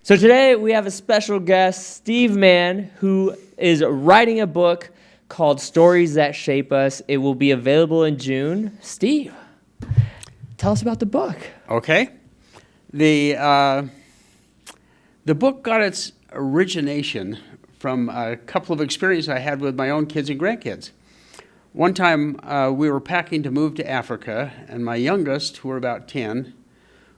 So today we have a special guest, Steve Mann, who is writing a book called Stories That Shape Us. It will be available in June. Steve, tell us about the book. Okay. The book got its origination from a couple of experiences I had with my own kids and grandkids. One time we were packing to move to Africa, and my youngest, who were about 10,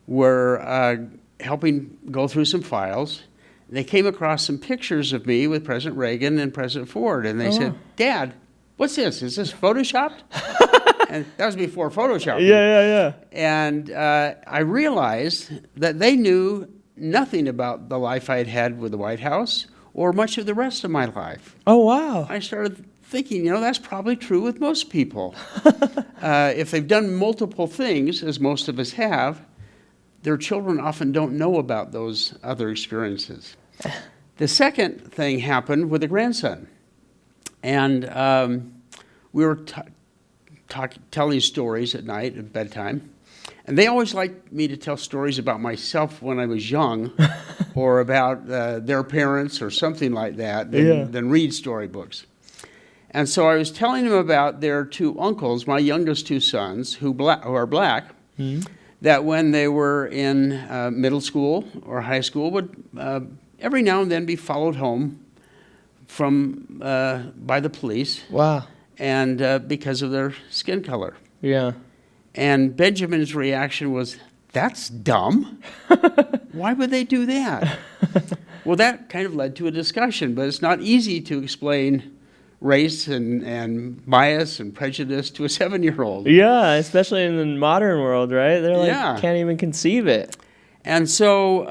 were helping go through some files. They came across some pictures of me with President Reagan and President Ford, and they said, "Dad, what's this? Is this Photoshopped?" And that was before Photoshop. Yeah. And I realized that they knew nothing about the life I had had with the White House or much of the rest of my life. Oh, wow. I started thinking, that's probably true with most people. If they've done multiple things, as most of us have, their children often don't know about those other experiences. The second thing happened with a grandson. And we were telling stories at night at bedtime. And they always liked me to tell stories about myself when I was young or about their parents or something like that than read storybooks. And so I was telling them about their two uncles, my youngest two sons, who are black, that when they were in middle school or high school would every now and then be followed home from by the police. Wow. And because of their skin color. Yeah. And Benjamin's reaction was, "That's dumb. Why would they do that?" Well, that kind of led to a discussion, but it's not easy to explain race and bias and prejudice to a 7-year-old. Yeah, especially in the modern world, right? They're like, can't even conceive it. And so,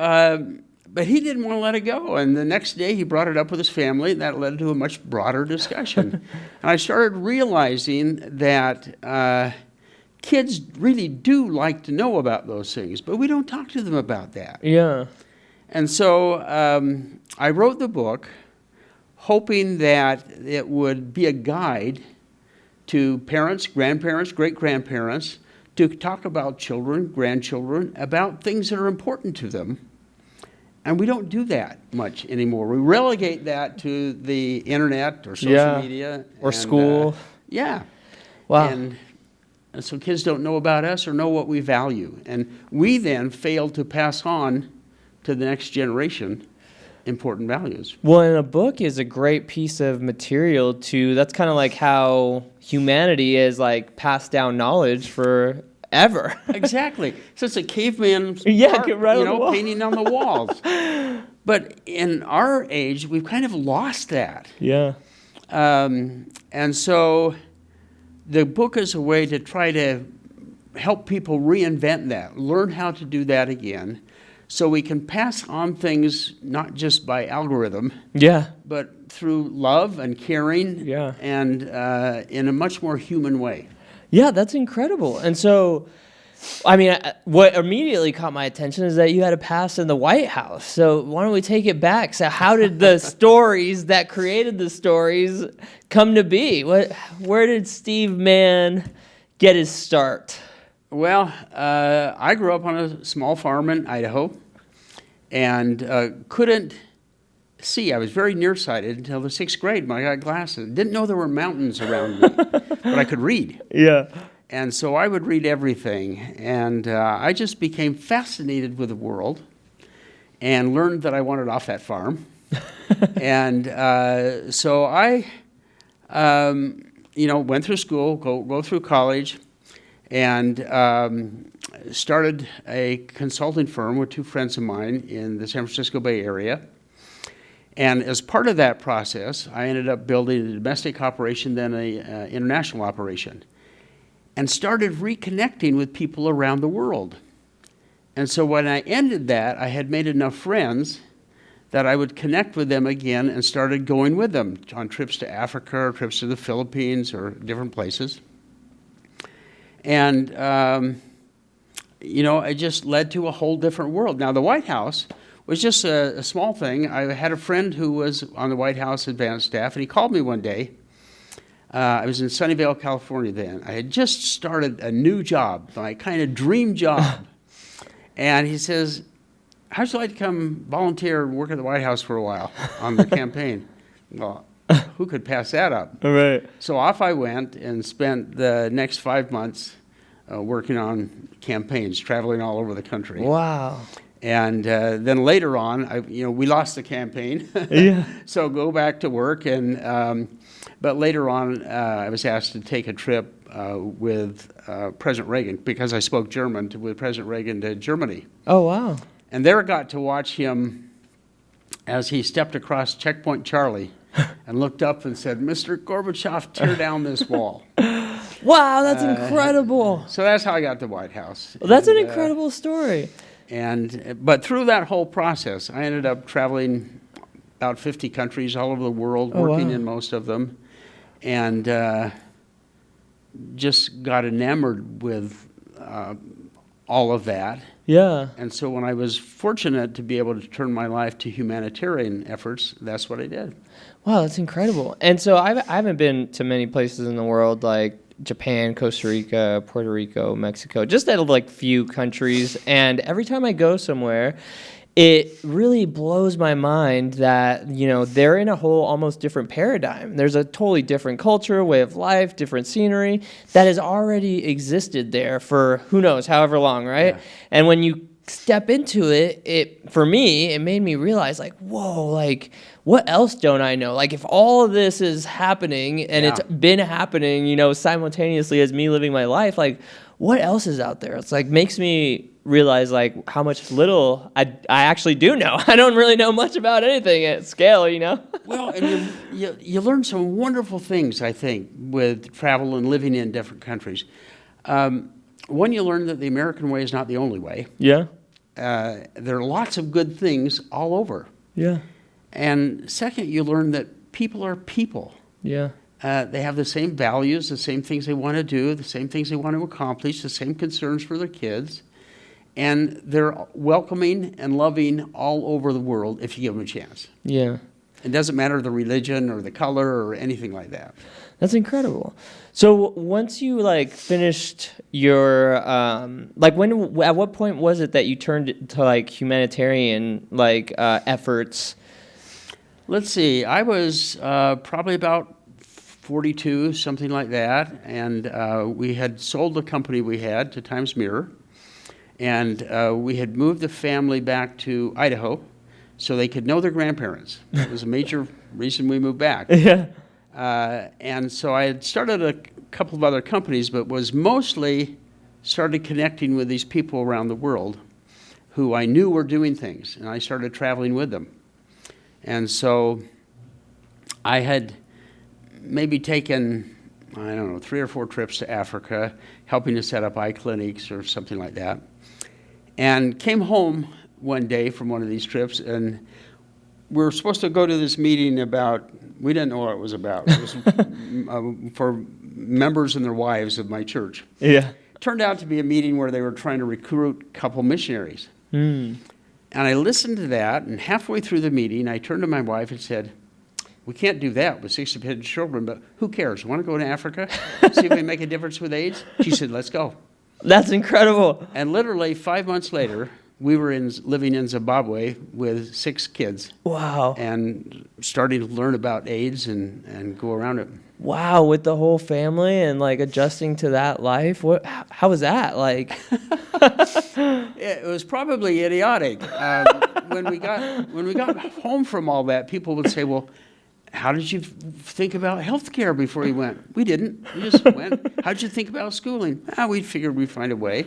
but he didn't want to let it go. And the next day he brought it up with his family, and that led to a much broader discussion. And I started realizing that kids really do like to know about those things, but we don't talk to them about that. Yeah. And so I wrote the book hoping that it would be a guide to parents, grandparents, great-grandparents, to talk about children, grandchildren, about things that are important to them. And we don't do that much anymore. We relegate that to the internet or social media. Or school. Wow. And so kids don't know about us or know what we value. And we then fail to pass on to the next generation important values. Well, and a book is a great piece of material that's kind of like how humanity is like passed down knowledge forever. Exactly. So it's a caveman painting on the walls. But in our age, we've kind of lost that. Yeah. And so the book is a way to try to help people reinvent that, learn how to do that again, so we can pass on things not just by algorithm, but through love and caring, and in a much more human way. Yeah, that's incredible. And so, I mean, what immediately caught my attention is that you had a past in the White House. So why don't we take it back? So how did the stories that created the stories come to be? Where did Steve Mann get his start? Well, I grew up on a small farm in Idaho and couldn't see. I was very nearsighted until the 6th grade when I got glasses. Didn't know there were mountains around me, but I could read. Yeah. And so I would read everything. And I just became fascinated with the world and learned that I wanted off that farm. And so I, went through school, go through college, and started a consulting firm with two friends of mine in the San Francisco Bay Area. And as part of that process, I ended up building a domestic operation, then an international operation, and started reconnecting with people around the world. And so when I ended that, I had made enough friends that I would connect with them again and started going with them on trips to Africa or trips to the Philippines or different places. And, it just led to a whole different world. Now, the White House was just a small thing. I had a friend who was on the White House advanced staff, and he called me one day. I was in Sunnyvale, California then. I had just started a new job, my kind of dream job. And he says, how'd you like to come volunteer and work at the White House for a while on the campaign? Well, who could pass that up? All right. So off I went and spent the next 5 months working on campaigns, traveling all over the country. Wow. And then later on, we lost the campaign. Yeah. So go back to work. But later on, I was asked to take a trip with President Reagan, because I spoke German, with President Reagan to Germany. Oh, wow. And there I got to watch him as he stepped across Checkpoint Charlie and looked up and said, "Mr. Gorbachev, tear down this wall." Wow, that's incredible. So that's how I got to the White House. Well, that's an incredible story. But through that whole process, I ended up traveling about 50 countries all over the world, working in most of them, and just got enamored with all of that. Yeah. And so when I was fortunate to be able to turn my life to humanitarian efforts, that's what I did. Wow, that's incredible. And so I haven't been to many places in the world, like Japan, Costa Rica, Puerto Rico, Mexico, just at like few countries. And every time I go somewhere, it really blows my mind that, they're in a whole almost different paradigm. There's a totally different culture, way of life, different scenery that has already existed there for who knows, however long, right? Yeah. And when you step into it, for me, it made me realize, like, whoa, like, what else don't I know? Like, if all of this is happening and it's been happening, simultaneously as me living my life, like, what else is out there? It's like, makes me realize, like, how much little I actually do know. I don't really know much about anything at scale, Well, and you learn some wonderful things, I think, with travel and living in different countries. One, you learn that the American way is not the only way. Yeah. There are lots of good things all over. Yeah. And second, you learn that people are people. Yeah. They have the same values, the same things they want to do, the same things they want to accomplish, the same concerns for their kids. And they're welcoming and loving all over the world if you give them a chance. Yeah. It doesn't matter the religion or the color or anything like that. That's incredible. So once you finished your at what point was it that you turned to humanitarian efforts? Let's see. I was probably about 42, something like that, and we had sold the company we had to Times Mirror, and we had moved the family back to Idaho so they could know their grandparents. That was a major reason we moved back. Yeah. And so I had started a couple of other companies, but was mostly started connecting with these people around the world who I knew were doing things, and I started traveling with them. And so I had maybe taken, 3 or 4 trips to Africa, helping to set up eye clinics or something like that, and came home one day from one of these trips, and we were supposed to go to this meeting we didn't know what it was about. It was for members and their wives of my church. Yeah. It turned out to be a meeting where they were trying to recruit a couple missionaries. Mm. And I listened to that, and halfway through the meeting, I turned to my wife and said, "We can't do that with 60 children, but who cares? Want to go to Africa? See if we make a difference with AIDS?" She said, "Let's go." That's incredible. And literally 5 months later, we were living in Zimbabwe with 6 kids. Wow. And starting to learn about AIDS and go around it. Wow, with the whole family and adjusting to that life. How was that like? It was probably idiotic. When we got home from all that, people would say, "Well, how did you think about health care before you went?" "We didn't. We just went." "How did you think about schooling?" "We figured we'd find a way."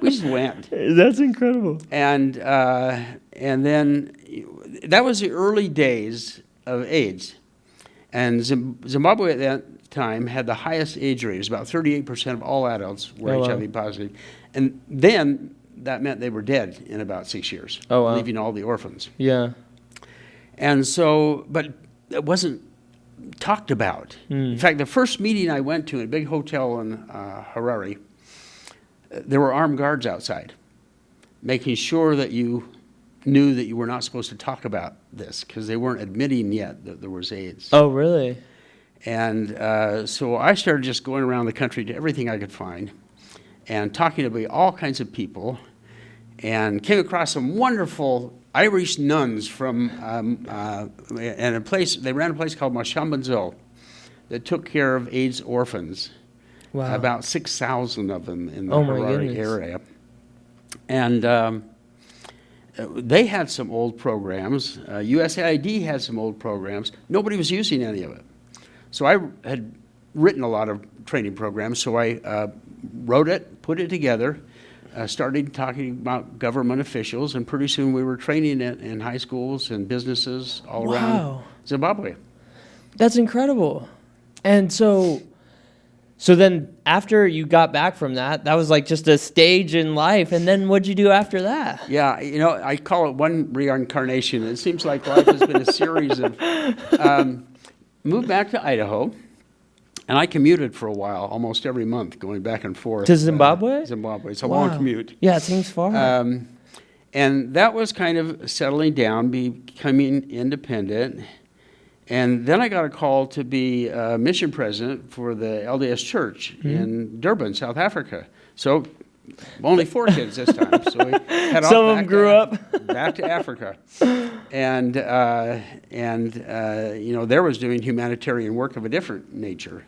We just went. That's incredible. And then that was the early days of AIDS. And Zimbabwe at that time had the highest AIDS rate. It was about 38% of all adults were HIV positive. And then that meant they were dead in about 6 years, leaving all the orphans. Yeah. And so, but it wasn't talked about. In fact, the first meeting I went to in a big hotel in Harare, there were armed guards outside, making sure that you knew that you were not supposed to talk about this because they weren't admitting yet that there was AIDS. Oh, really? And so I started just going around the country to everything I could find and talking to all kinds of people. and came across some wonderful Irish nuns from and a place. They ran a place called Mashambanzo that took care of AIDS orphans. Wow. About 6,000 of them in the Oh, my Harare goodness. area. And they had some old programs. USAID had some old programs. Nobody was using any of it. So I had written a lot of training programs, so I wrote it, put it together, started talking about government officials, and pretty soon we were training it in high schools and businesses all around Zimbabwe. That's incredible. And so then after you got back from that was like just a stage in life. And then what'd you do after that? Yeah, I call it one reincarnation. It seems like life has been a series of, moved back to Idaho, and I commuted for a while, almost every month, going back and forth. To Zimbabwe? Zimbabwe. It's a long commute. Yeah, it seems far. And that was kind of settling down, becoming independent. And then I got a call to be mission president for the LDS Church in Durban, South Africa. So only 4 kids this time. So we head off Some of them grew up. back to Africa. And there was doing humanitarian work of a different nature.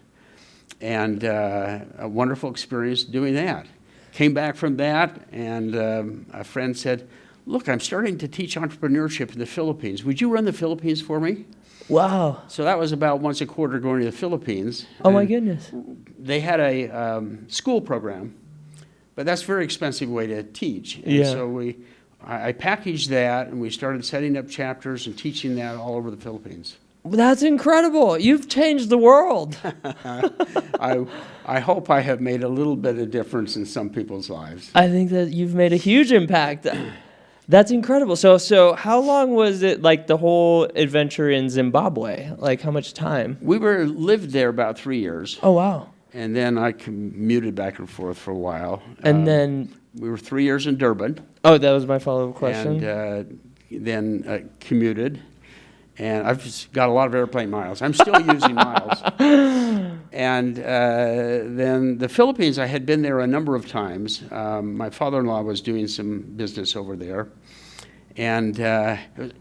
And a wonderful experience doing that. Came back from that, and a friend said, look, I'm starting to teach entrepreneurship in the Philippines. Would you run the Philippines for me? Wow. So that was about once a quarter going to the Philippines. Oh, my goodness. They had a school program, but that's a very expensive way to teach. And Yeah. so I packaged that, and we started setting up chapters and teaching that all over the Philippines. That's incredible. You've changed the world. I hope I have made a little bit of difference in some people's lives. I think that you've made a huge impact. That's incredible. So how long was it, like, the whole adventure in Zimbabwe? Like, how much time? We lived there about 3 years. Oh, wow. And then I commuted back and forth for a while. And then... We were 3 years in Durban. Oh, that was my follow-up question. And then commuted. And I've just got a lot of airplane miles. I'm still using miles. And then the Philippines, I had been there a number of times. My father-in-law was doing some business over there. And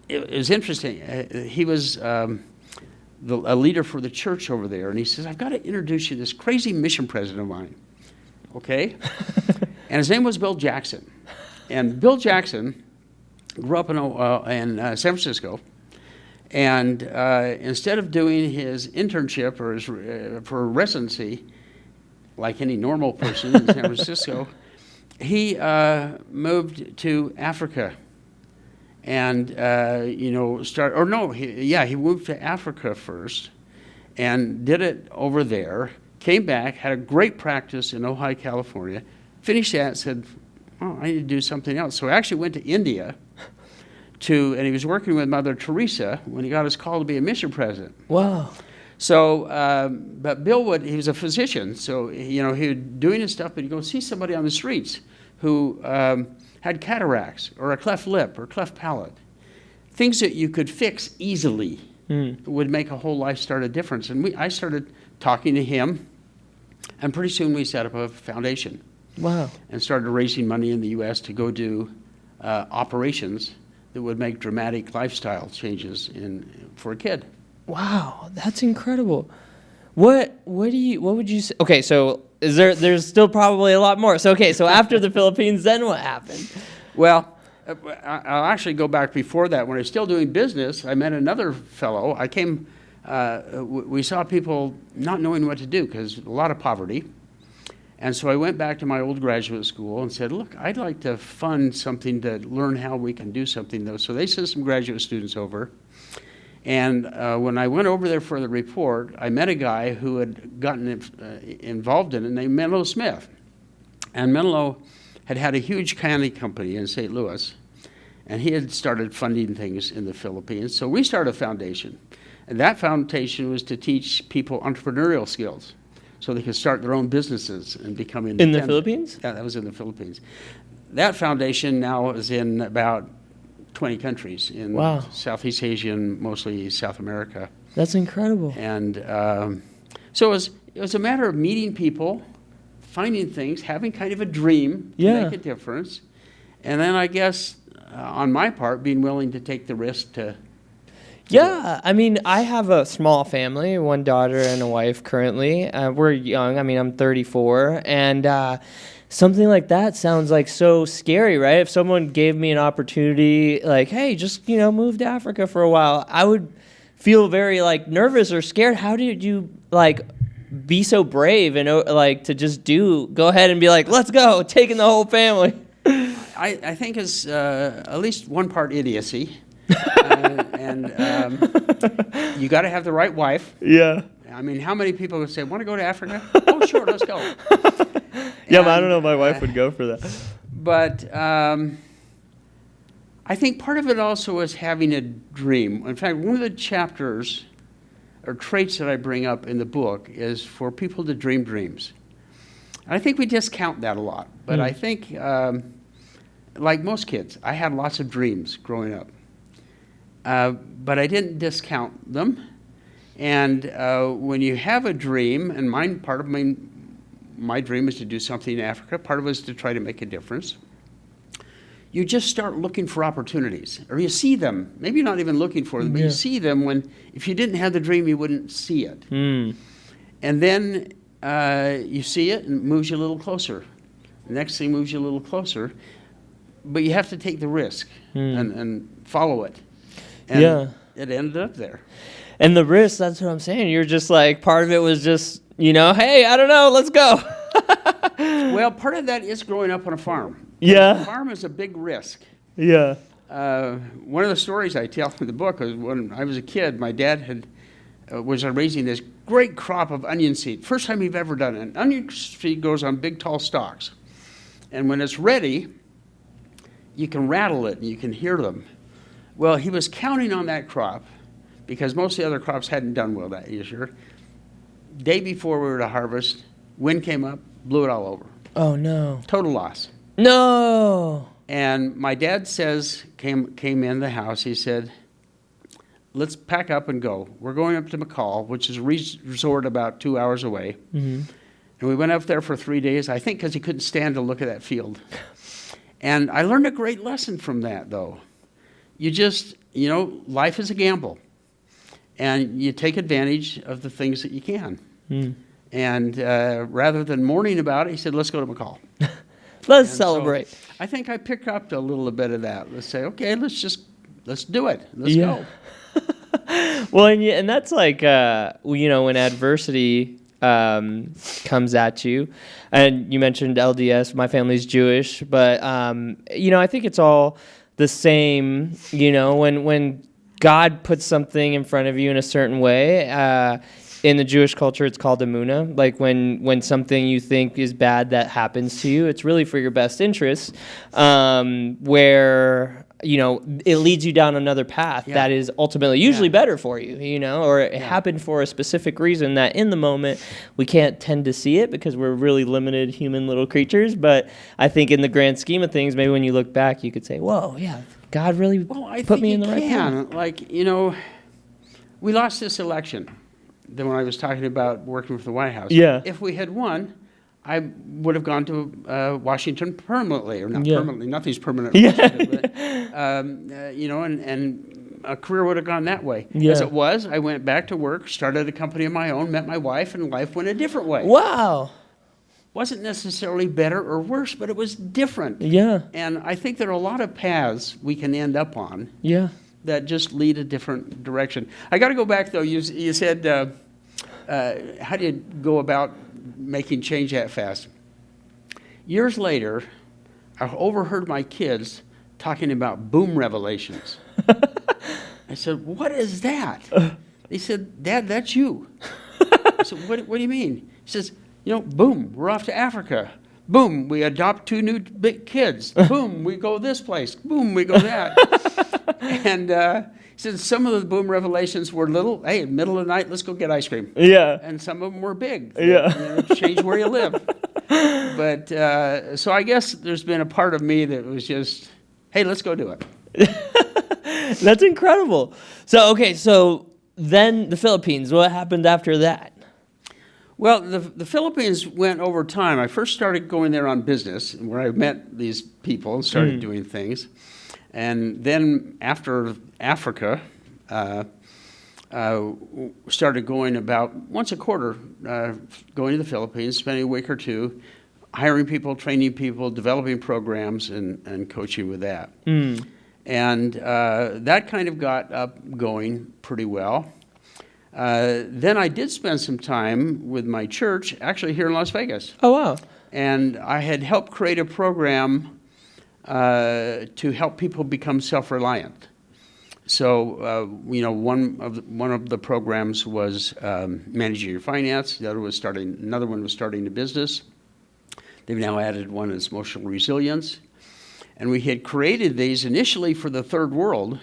it was interesting. He was a leader for the church over there. And he says, I've got to introduce you to this crazy mission president of mine. Okay? And his name was Bill Jackson. And Bill Jackson grew up in San Francisco. And instead of doing his internship or for residency, like any normal person in San Francisco, he moved to Africa. And, he moved to Africa first and did it over there, came back, had a great practice in Ojai, California, finished that and said, oh, I need to do something else. So I actually went to India and he was working with Mother Teresa when he got his call to be a mission president. Wow. So, but Bill he was a physician, so, he was doing his stuff, but he'd go see somebody on the streets who had cataracts or a cleft lip or cleft palate. Things that you could fix easily would make a whole life start a difference. And I started talking to him, and pretty soon we set up a foundation. Wow. And started raising money in the U.S. to go do operations that would make dramatic lifestyle changes for a kid. Wow, that's incredible. What would you say? Okay, so there's still probably a lot more. So after the Philippines, then what happened? Well, I'll actually go back before that. When I was still doing business, I met another fellow. We saw people not knowing what to do because a lot of poverty. And so I went back to my old graduate school and said, look, I'd like to fund something to learn how we can do something, though. So they sent some graduate students over. And when I went over there for the report, I met a guy who had gotten involved in it named Menlo Smith. And Menlo had a huge candy company in St. Louis. And he had started funding things in the Philippines. So we started a foundation. And that foundation was to teach people entrepreneurial skills, so they could start their own businesses and become independent. In the Philippines? Yeah, that was in the Philippines. That foundation now is in about 20 countries in Southeast Asia and mostly South America. That's incredible. And so it was a matter of meeting people, finding things, having kind of a dream to make a difference, And then I guess on my part, being willing to take the risk to Yeah, I mean, I have a small family, one daughter and a wife currently. We're young. I mean, I'm 34, and something like that sounds like so scary, right? If someone gave me an opportunity, like, hey, just, move to Africa for a while, I would feel very, like, nervous or scared. How did you, like, be so brave and, like, to just go ahead and be like, let's go, taking the whole family? I think it's at least one part idiocy. And you got to have the right wife. Yeah. I mean, how many people would say, want to go to Africa? Oh, sure, let's go. Yeah, but I don't know if my wife would go for that. But I think part of it also is having a dream. In fact, one of the chapters or traits that I bring up in the book is for people to dream dreams. And I think we discount that a lot. But I think, like most kids, I had lots of dreams growing up. But I didn't discount them. And when you have a dream, and part of my dream is to do something in Africa, part of it is to try to make a difference, you just start looking for opportunities. Or you see them, maybe you're not even looking for them, but you see them when, if you didn't have the dream, you wouldn't see it. And then you see it, and it moves you a little closer. The next thing moves you a little closer. But you have to take the risk and follow it. And it ended up there. And the risk, that's what I'm saying. You're just like, part of it was just, hey, I don't know, let's go. Well, part of that is growing up on a farm. Yeah. A farm is a big risk. Yeah. One of the stories I tell in the book was when I was a kid, my dad was raising this great crop of onion seed. First time he'd ever done it. And onion seed goes on big, tall stalks. And when it's ready, you can rattle it and you can hear them. Well, he was counting on that crop because most of the other crops hadn't done well that year. Day before we were to harvest, wind came up, blew it all over. Oh, no. Total loss. No. And my dad came in the house, he said, let's pack up and go. We're going up to McCall, which is a resort about 2 hours away. And we went up there for 3 days, I think because he couldn't stand to look at that field. And I learned a great lesson from that, though. You just, life is a gamble. And you take advantage of the things that you can. And rather than mourning about it, he said, let's go to McCall. Let's celebrate. So I think I picked up a little bit of that. Let's say, okay, let's do it. Let's go. Well, and that's like, when adversity comes at you. And you mentioned LDS. My family's Jewish. But, I think it's all the same, when God puts something in front of you in a certain way. In the Jewish culture, it's called emunah. Like when something you think is bad that happens to you, it's really for your best interest. Where it leads you down another path that is ultimately usually better for you. Or it happened for a specific reason that in the moment we can't tend to see it because we're really limited human little creatures. But I think in the grand scheme of things, maybe when you look back, you could say, "Whoa, yeah, God really put me in the right path." Like we lost this election. Then when I was talking about working for the White House, if we had won, I would have gone to Washington permanently, or not permanently. Nothing's permanent. But, and a career would have gone that way. As it was, I went back to work, started a company of my own, met my wife, and life went a different way. Wow. Wasn't necessarily better or worse, but it was different. Yeah. And I think there are a lot of paths we can end up on. Yeah. That just lead a different direction. I got to go back, though. You said, how do you go about making change that fast? Years later, I overheard my kids talking about boom revelations. I said, what is that? They said, Dad, that's you. I said, what do you mean? He says, boom, we're off to Africa. Boom, we adopt 2 new big kids. Boom, we go this place. Boom, we go that. And he said some of the boom revelations were little, hey, middle of the night, let's go get ice cream. Yeah. And some of them were big. Yeah. Change where you live. But so I guess there's been a part of me that was just, hey, let's go do it. That's incredible. So then the Philippines, what happened after that? Well, the Philippines went over time. I first started going there on business, where I met these people and started doing things. And then after Africa, started going about once a quarter, going to the Philippines, spending a week or two, hiring people, training people, developing programs, and coaching with that. And that kind of got up going pretty well. Then I did spend some time with my church, actually here in Las Vegas. Oh, wow. And I had helped create a program to help people become self-reliant. So, one of the programs was managing your finance. Another one was starting a business. They've now added one that's emotional resilience. And we had created these initially for the third world,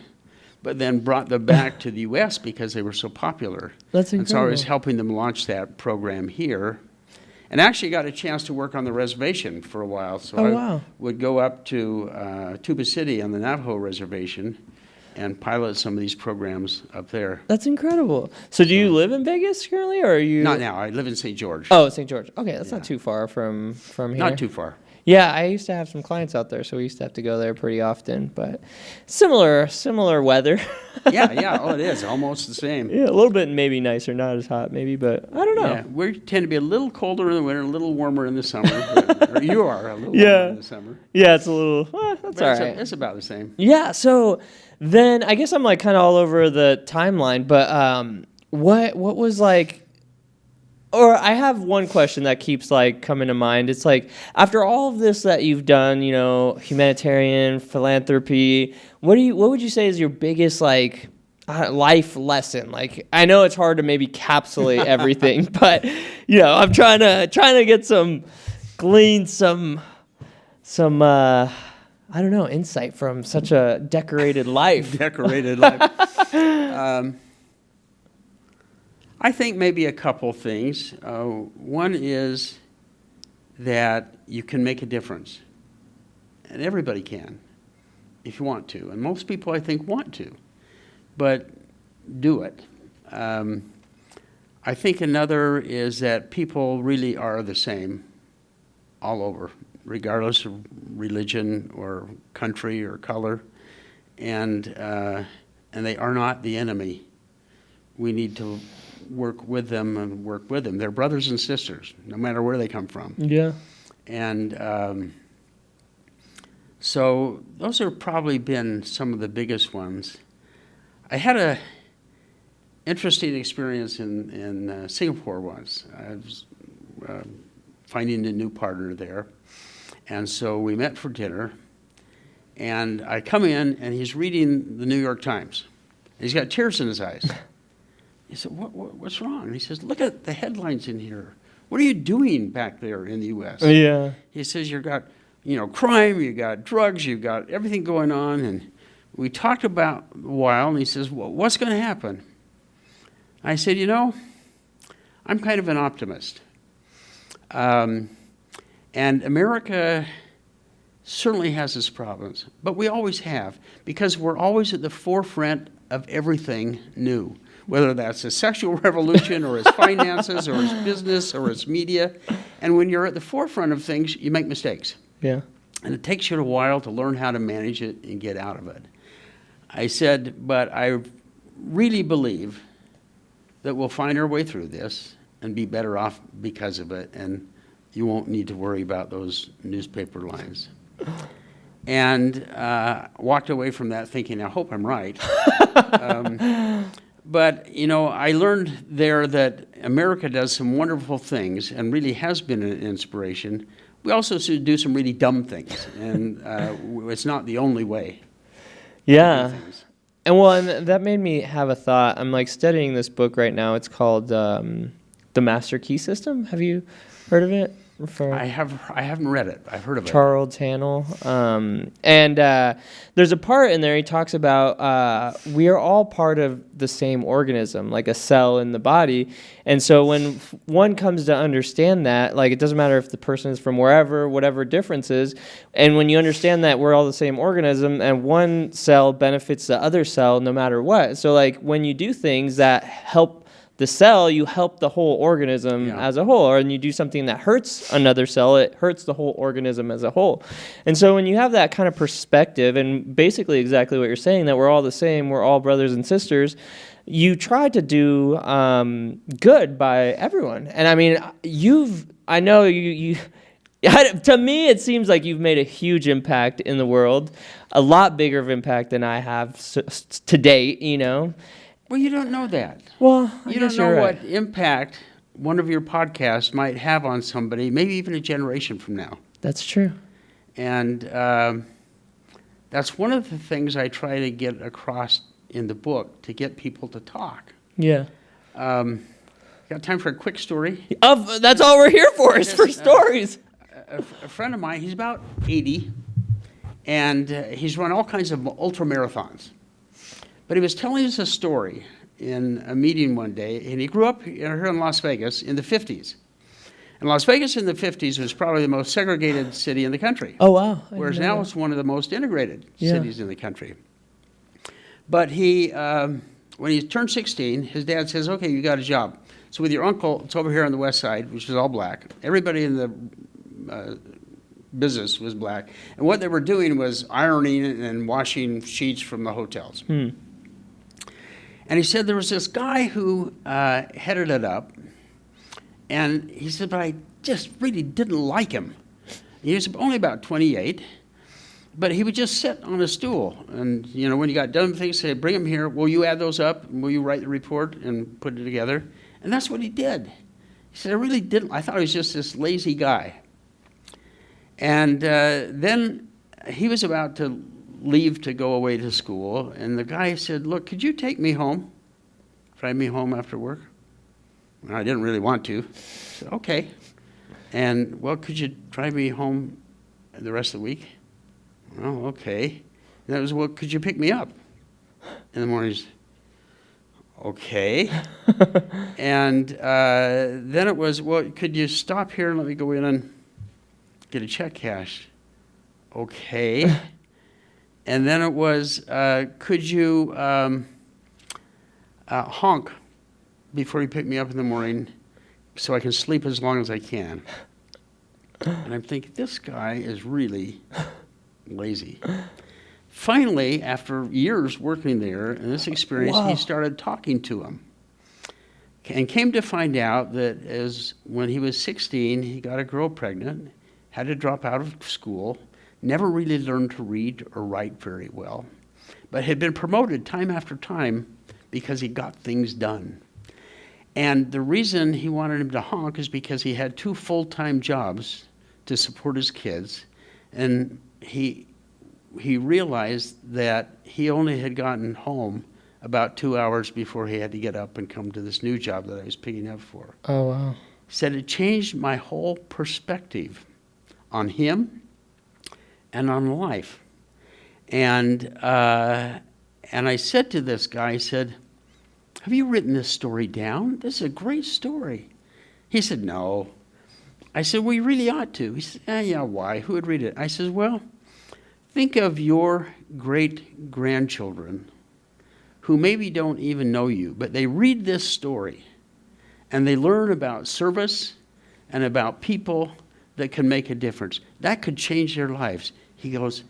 but then brought them back to the U.S. because they were so popular. That's incredible. And so I was helping them launch that program here. And actually got a chance to work on the reservation for a while. So I would go up to Tuba City on the Navajo reservation and pilot some of these programs up there. That's incredible. So do you live in Vegas currently, or are you? Not now. I live in St. George. Oh, St. George. Okay, that's not too far from here. Not too far. Yeah, I used to have some clients out there, so we used to have to go there pretty often. But similar weather. Yeah. Oh, it is almost the same. Yeah, a little bit maybe nicer, not as hot maybe, but I don't know. Yeah, we tend to be a little colder in the winter, a little warmer in the summer. Or you are a little warmer in the summer. Yeah, it's a little. That's all right. It's about the same. Yeah. So then I guess I'm like kind of all over the timeline, but what was like. Or I have one question that keeps like coming to mind. It's like, after all of this that you've done, humanitarian, philanthropy, what would you say is your biggest like life lesson? Like, I know it's hard to maybe capsulate everything, but I'm trying to glean some I don't know, insight from such a decorated life. Decorated life. I think maybe a couple things. One is that you can make a difference. And everybody can, if you want to. And most people, I think, want to. But do it. I think another is that people really are the same all over, regardless of religion or country or color. And they are not the enemy. We need to work with them. They're brothers and sisters, no matter where they come from. Yeah. And so those have probably been some of the biggest ones. I had a interesting experience in Singapore once. I was finding a new partner there. And so we met for dinner. And I come in, and he's reading the New York Times. He's got tears in his eyes. He said, what's wrong? And he says, look at the headlines in here. What are you doing back there in the U.S.? Yeah. He says, you've got, crime, you've got drugs, you've got everything going on. And we talked about a while, and he says, well, what's going to happen? I said, I'm kind of an optimist. And America certainly has its problems, but we always have, because we're always at the forefront of everything new. Whether that's a sexual revolution or its finances or its business or its media. And when you're at the forefront of things, you make mistakes. Yeah. And it takes you a while to learn how to manage it and get out of it. I said, but I really believe that we'll find our way through this and be better off because of it, and you won't need to worry about those newspaper lines. And walked away from that thinking, I hope I'm right. But, I learned there that America does some wonderful things and really has been an inspiration. We also do some really dumb things, and it's not the only way. Yeah. And that made me have a thought. I'm like studying this book right now. It's called The Master Key System. Have you heard of it? I haven't read it. I've heard of Charles Hannell. And there's a part in there he talks about we are all part of the same organism, like a cell in the body. And so when one comes to understand that, like, it doesn't matter if the person is from wherever, whatever difference is, and when you understand that we're all the same organism and one cell benefits the other cell no matter what. So like when you do things that help the cell, you help the whole organism as a whole. Or when you do something that hurts another cell, it hurts the whole organism as a whole. And so when you have that kind of perspective, and basically exactly what you're saying, that we're all the same, we're all brothers and sisters, you try to do good by everyone. And I mean, I know you to me, it seems like you've made a huge impact in the world, a lot bigger of impact than I have to date, you know. Well, you don't know that. Well, you don't know what impact one of your podcasts might have on somebody, maybe even a generation from now. That's true. And that's one of the things I try to get across in the book, to get people to talk. Yeah. Got time for a quick story? That's all we're here for, is for stories. A friend of mine, he's about 80, and he's run all kinds of ultra marathons. But he was telling us a story in a meeting one day, and he grew up here in Las Vegas in the 50s. And Las Vegas in the 50s was probably the most segregated city in the country. Oh, wow. Whereas now it's one of the most integrated cities in the country. But he, when he turned 16, his dad says, okay, you got a job. So with your uncle, it's over here on the west side, which is all black. Everybody in the business was black. And what they were doing was ironing and washing sheets from the hotels. And he said there was this guy who headed it up. And he said, but I just really didn't like him. He was only about 28. But he would just sit on a stool. And, you know, when you got done with things, say, bring him here. Will you add those up? Will you write the report and put it together? And that's what he did. He said, I really didn't. I thought he was just this lazy guy. And then he was about to leave to go away to school. And the guy said, look, could you take me home? Drive me home after work? And I didn't really want to. I said, okay. And, well, could you drive me home the rest of the week? Oh, okay. And that was, well, could you pick me up in the mornings? Okay. And then it was, well, could you stop here and let me go in and get a check cashed? Okay. And then it was, could you honk before you pick me up in the morning so I can sleep as long as I can? And I'm thinking, this guy is really lazy. Finally, after years working there and this experience, he started talking to him. And came to find out that when he was 16, he got a girl pregnant, had to drop out of school, never really learned to read or write very well, but had been promoted time after time because he got things done. And the reason he wanted him to honk is because he had 2 full-time jobs to support his kids, and he realized that he only had gotten home about 2 hours before he had to get up and come to this new job that I was picking up for. Oh, wow. He said it changed my whole perspective on him and on life. And I said to this guy, I said, have you written this story down? This is a great story. He said, no. I said, well, you really ought to. He said, yeah, why? Who would read it? I said, well, think of your great-grandchildren who maybe don't even know you, but they read this story and they learn about service and about people that can make a difference. That could change their lives. He goes,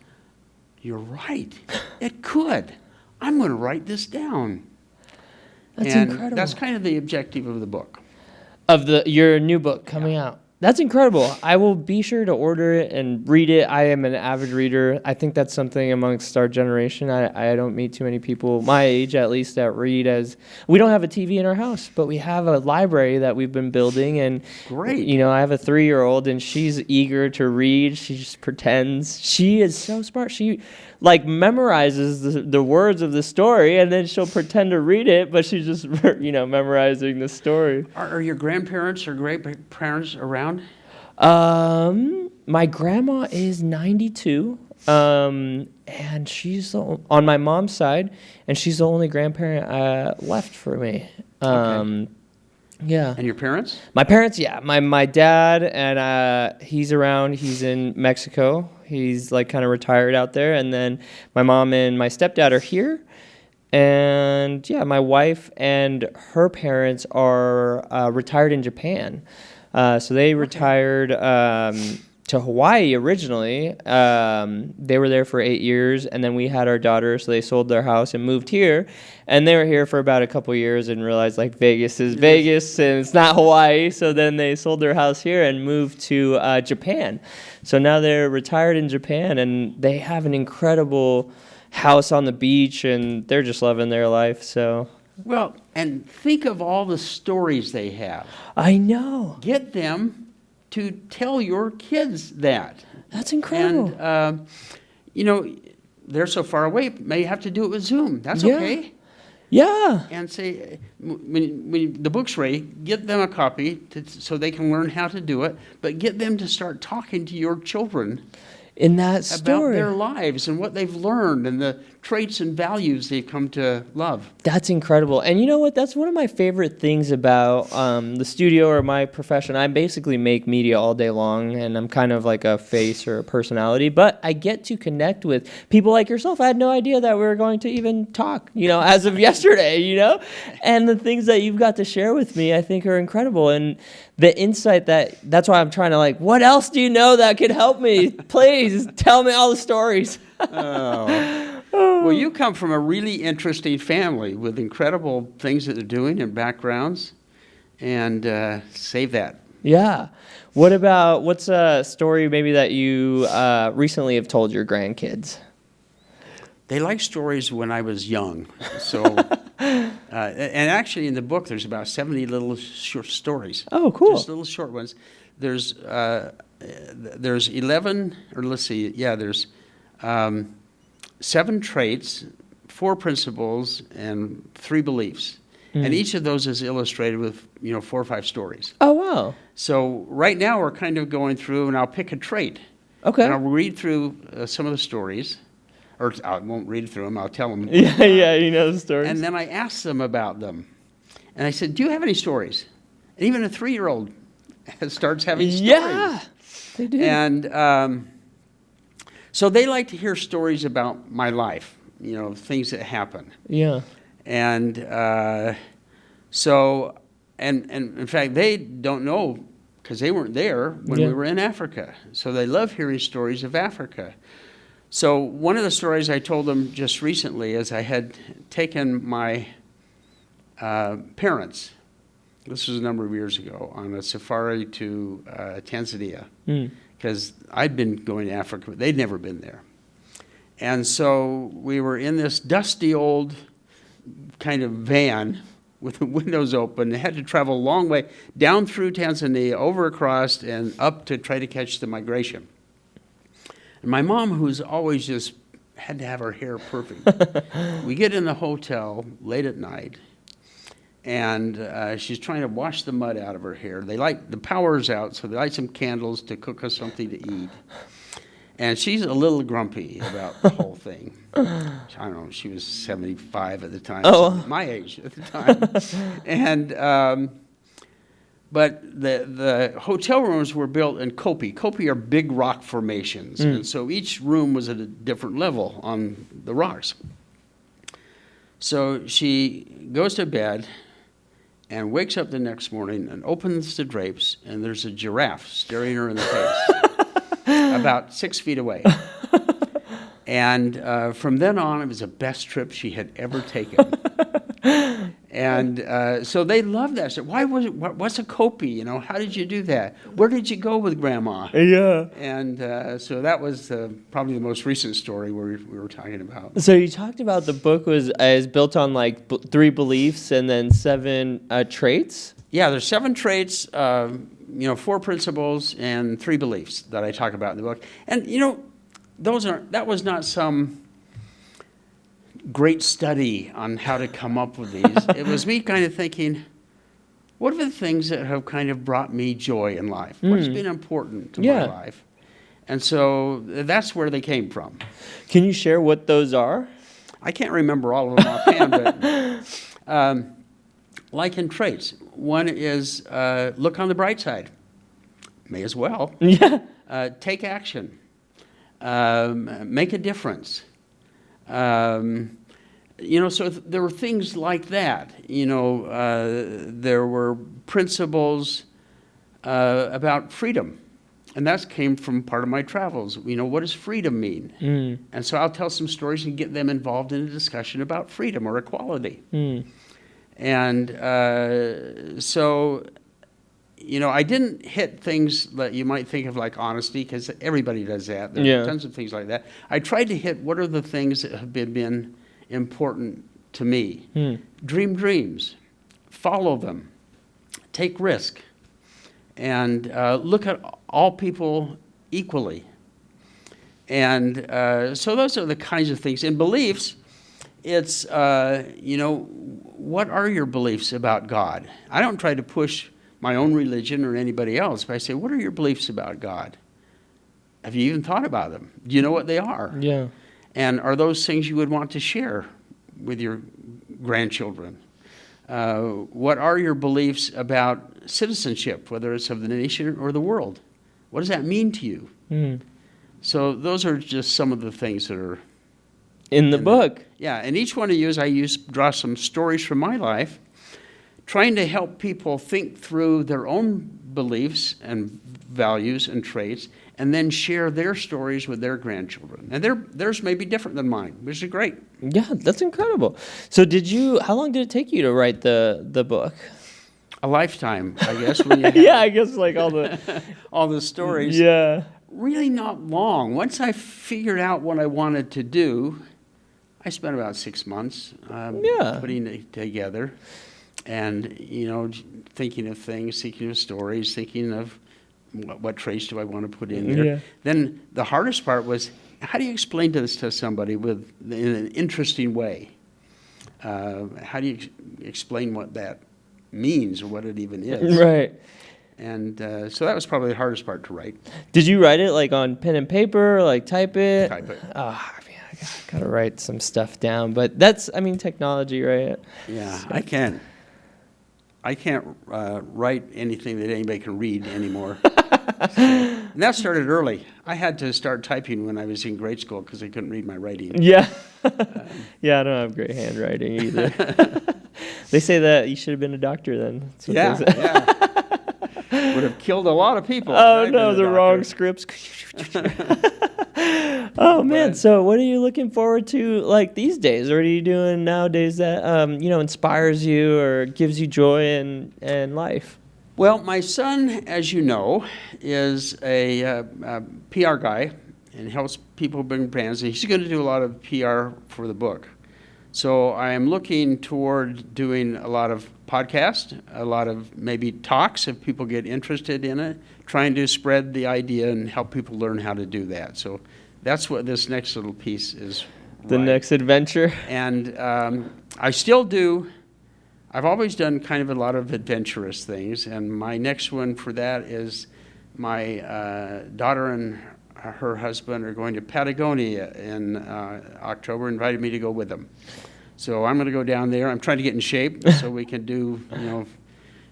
you're right. It could. I'm going to write this down. That's and incredible. That's kind of the objective of the book. Of your new book coming out. That's incredible. I will be sure to order it and read it. I am an avid reader. I think that's something amongst our generation. I don't meet too many people, my age at least, that read. As we don't have a TV in our house, but we have a library that we've been building. And great. You know, I have a 3-year-old, and she's eager to read. She just pretends. She is so smart. She like memorizes the words of the story, and then she'll pretend to read it, but she's just memorizing the story. Are your grandparents or great-parents around? My grandma is 92, and she's on my mom's side, and she's the only grandparent left for me. Okay. Yeah. And your parents? My parents, yeah. My dad, and he's around. He's in Mexico. He's like kind of retired out there. And then my mom and my stepdad are here. And yeah, my wife and her parents are retired in Japan. So they retired to Hawaii originally. They were there for 8 years, and then we had our daughter, so they sold their house and moved here. And they were here for about a couple years and realized like Vegas is Vegas and it's not Hawaii. So then they sold their house here and moved to Japan. So now they're retired in Japan, and they have an incredible house on the beach, and they're just loving their life. So Well, and think of all the stories they have. I know. Get them to tell your kids that. That's incredible. And, they're so far away, may have to do it with Zoom. That's Yeah. okay. Yeah. And say, when the book's ready, get them a copy so they can learn how to do it, but get them to start talking to your children In that about story. their lives and what they've learned and the traits and values they've come to love. That's incredible. And you know what? That's one of my favorite things about the studio or my profession. I basically make media all day long, and I'm kind of like a face or a personality, but I get to connect with people like yourself. I had no idea that we were going to even talk, as of yesterday, And the things that you've got to share with me, I think are incredible. And the insight that's why I'm trying to what else do you know that could help me? Please tell me all the stories. Well, you come from a really interesting family with incredible things that they're doing and backgrounds, and save that. Yeah. What's a story maybe that you recently have told your grandkids? They like stories when I was young. So, and actually in the book there's about 70 little short stories. Oh, cool. Just little short ones. There's 11, or let's see, yeah, there's 7 traits, 4 principles, and 3 beliefs. And each of those is illustrated with, 4 or 5 stories. Oh, wow. So right now we're kind of going through, and I'll pick a trait. Okay. And I'll read through some of the stories. Or I won't read through them, I'll tell them. Yeah, you know the stories. And then I asked them about them. And I said, do you have any stories? And even a 3-year-old starts having stories. Yeah, they do. And so they like to hear stories about my life, things that happen. Yeah. And and in fact, they don't know because they weren't there when we were in Africa. So they love hearing stories of Africa. So one of the stories I told them just recently is I had taken my parents, this was a number of years ago, on a safari to Tanzania, because I'd been going to Africa, but they'd never been there. And so we were in this dusty old kind of van with the windows open. They had to travel a long way down through Tanzania, over across, and up to try to catch the migration. And my mom, who's always just had to have her hair perfect, we get in the hotel late at night, and she's trying to wash the mud out of her hair. The power's out, so they light some candles to cook us something to eat. And she's a little grumpy about the whole thing. I don't know, she was 75 at the time, so my age at the time. And but the hotel rooms were built in kopi. Kopi are big rock formations, and so each room was at a different level on the rocks. So she goes to bed and wakes up the next morning and opens the drapes, and there's a giraffe staring her in the face, about 6 feet away. And from then on, it was the best trip she had ever taken. And so they love that. So what's a kopi? How did you do that? Where did you go with Grandma? Yeah. And so that was probably the most recent story we were talking about. So you talked about the book is built on 3 beliefs and then 7 traits? Yeah, there's 7 traits, 4 principles, and 3 beliefs that I talk about in the book. And that was not some great study on how to come up with these. It was me kind of thinking, what are the things that have kind of brought me joy in life? What's been important to my life? And so that's where they came from. Can you share what those are? I can't remember all of them offhand, but like in traits, one is look on the bright side. May as well. Yeah. Take action. Make a difference. So there were things like that. There were principles about freedom. And that came from part of my travels. What does freedom mean? And so I'll tell some stories and get them involved in a discussion about freedom or equality. And so, I didn't hit things that you might think of like honesty, because everybody does that. There are tons of things like that. I tried to hit what are the things that have been important to me. Dream dreams. Follow them. Take risk. And look at all people equally. And so those are the kinds of things. In beliefs, it's, what are your beliefs about God? I don't try to push my own religion or anybody else, but I say, what are your beliefs about God? Have you even thought about them? Do you know what they are? Yeah. And are those things you would want to share with your grandchildren? What are your beliefs about citizenship, whether it's of the nation or the world? What does that mean to you? So those are just some of the things that are in the book. Yeah, and each one of you, draw some stories from my life, trying to help people think through their own beliefs and values and traits, and then share their stories with their grandchildren. And theirs may be different than mine, which is great. Yeah, that's incredible. So how long did it take you to write the book? A lifetime, I guess. When you Yeah, I guess like all the all the stories. Yeah. Really not long. Once I figured out what I wanted to do, I spent about 6 months putting it together, and thinking of things, thinking of stories, thinking of what traits do I want to put in there. Yeah. Then the hardest part was, how do you explain this to somebody in an interesting way? How do you explain what that means or what it even is? Right. And so that was probably the hardest part to write. Did you write it like on pen and paper, like type it? Type it. Oh, man, I gotta write some stuff down. But that's, technology, right? Yeah, so. I can't write anything that anybody can read anymore. And that started early. I had to start typing when I was in grade school because I couldn't read my writing. Yeah. Yeah, I don't have great handwriting either. They say that you should have been a doctor then. Yeah. Would have killed a lot of people. Oh, no, the wrong scripts. Oh, man. So what are you looking forward to like these days? What are you doing nowadays that, inspires you or gives you joy in life? Well, my son, as you know, is a PR guy and helps people bring brands. And he's going to do a lot of PR for the book. So I am looking toward doing a lot of podcasts, a lot of maybe talks if people get interested in it, trying to spread the idea and help people learn how to do that. So that's what this next little piece is. The next adventure. And I still do. I've always done kind of a lot of adventurous things, and my next one for that is my daughter and her husband are going to Patagonia in October, invited me to go with them. So I'm going to go down there. I'm trying to get in shape so we can do,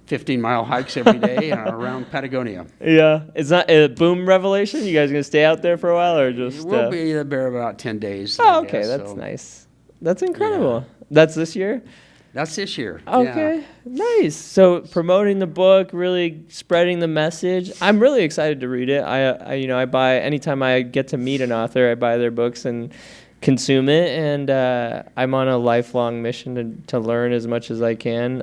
15-mile hikes every day around Patagonia. Yeah. It's not a boom revelation? You guys going to stay out there for a while or just... We'll be there about 10 days. Oh, okay. That's nice. That's incredible. Yeah. That's this year? That's this year. Okay, yeah. Nice. So promoting the book, really spreading the message. I'm really excited to read it. I buy anytime I get to meet an author, I buy their books and consume it. And I'm on a lifelong mission to learn as much as I can.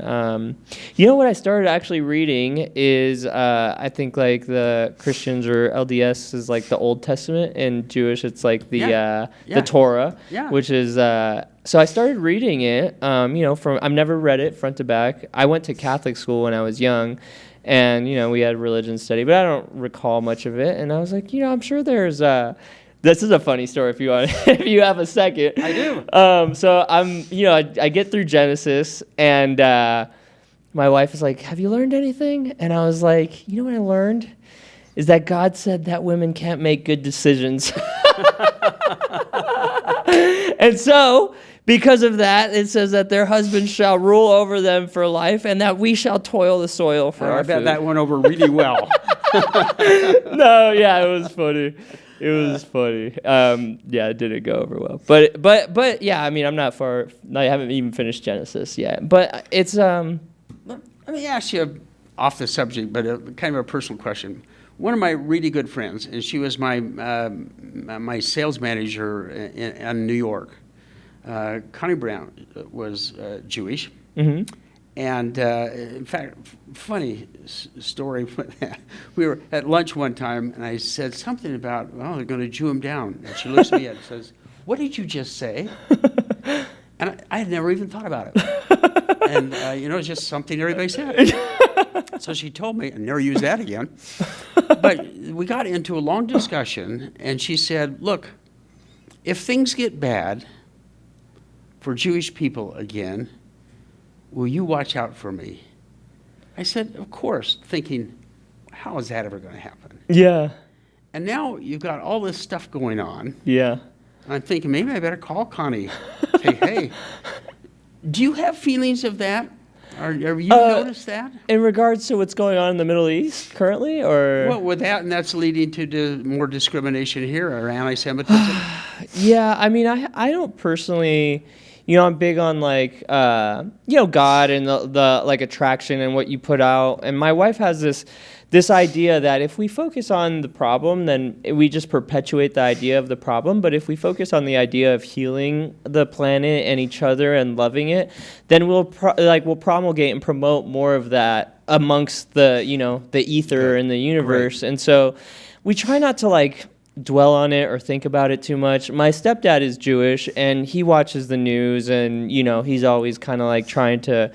What I started actually reading is I think like the Christians or LDS is like the Old Testament, and Jewish it's like the Torah, which is. So I started reading it, I've never read it front to back. I went to Catholic school when I was young, and, we had religion study, but I don't recall much of it. And I was like, I'm sure there's, this is a funny story if you want, if you have a second. I do. So I get through Genesis, and my wife is like, have you learned anything? And I was like, what I learned is that God said that women can't make good decisions. And so, because of that, it says that their husbands shall rule over them for life, and that we shall toil the soil for our I bet food. that went over really well. No, yeah, it was funny. It was funny. Yeah, it didn't go over well. But yeah, I mean, I'm not far. I haven't even finished Genesis yet. But it's Let me ask you off the subject, but kind of a personal question. One of my really good friends, and she was my sales manager in New York. Connie Brown was Jewish. Mm-hmm. And in fact, funny story. We were at lunch one time, and I said something about, well, they're going to Jew him down. And she looks at me and says, "What did you just say?" And I had never even thought about it. And, it's just something everybody said. So she told me, and never use that again. But we got into a long discussion, and she said, "Look, if things get bad for Jewish people again, will you watch out for me?" I said, "Of course," thinking, how is that ever going to happen? Yeah. And now you've got all this stuff going on. Yeah. I'm thinking, maybe I better call Connie. Say, hey, do you have feelings of that? Or have you noticed that? In regards to what's going on in the Middle East currently, or? Well, with that, and that's leading to more discrimination here, or anti-Semitism. Yeah, I mean, I don't personally, I'm big on like, God and the like attraction and what you put out. And my wife has this idea that if we focus on the problem, then we just perpetuate the idea of the problem. But if we focus on the idea of healing the planet and each other and loving it, then we'll promulgate and promote more of that amongst the ether and the universe. Right. And so we try not to dwell on it or think about it too much. My stepdad is Jewish, and he watches the news, and he's always kind of trying to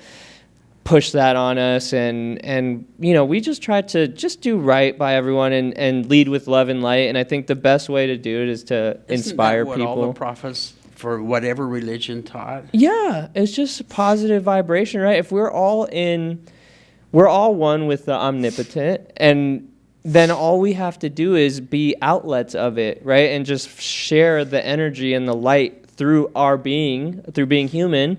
push that on us, and we just try to just do right by everyone and lead with love and light. And I think the best way to do it is to inspire people. Isn't that what all the prophets for whatever religion taught? Yeah, it's just positive vibration, right? If we're all one with the omnipotent, and then all we have to do is be outlets of it, right? And just share the energy and the light through being human,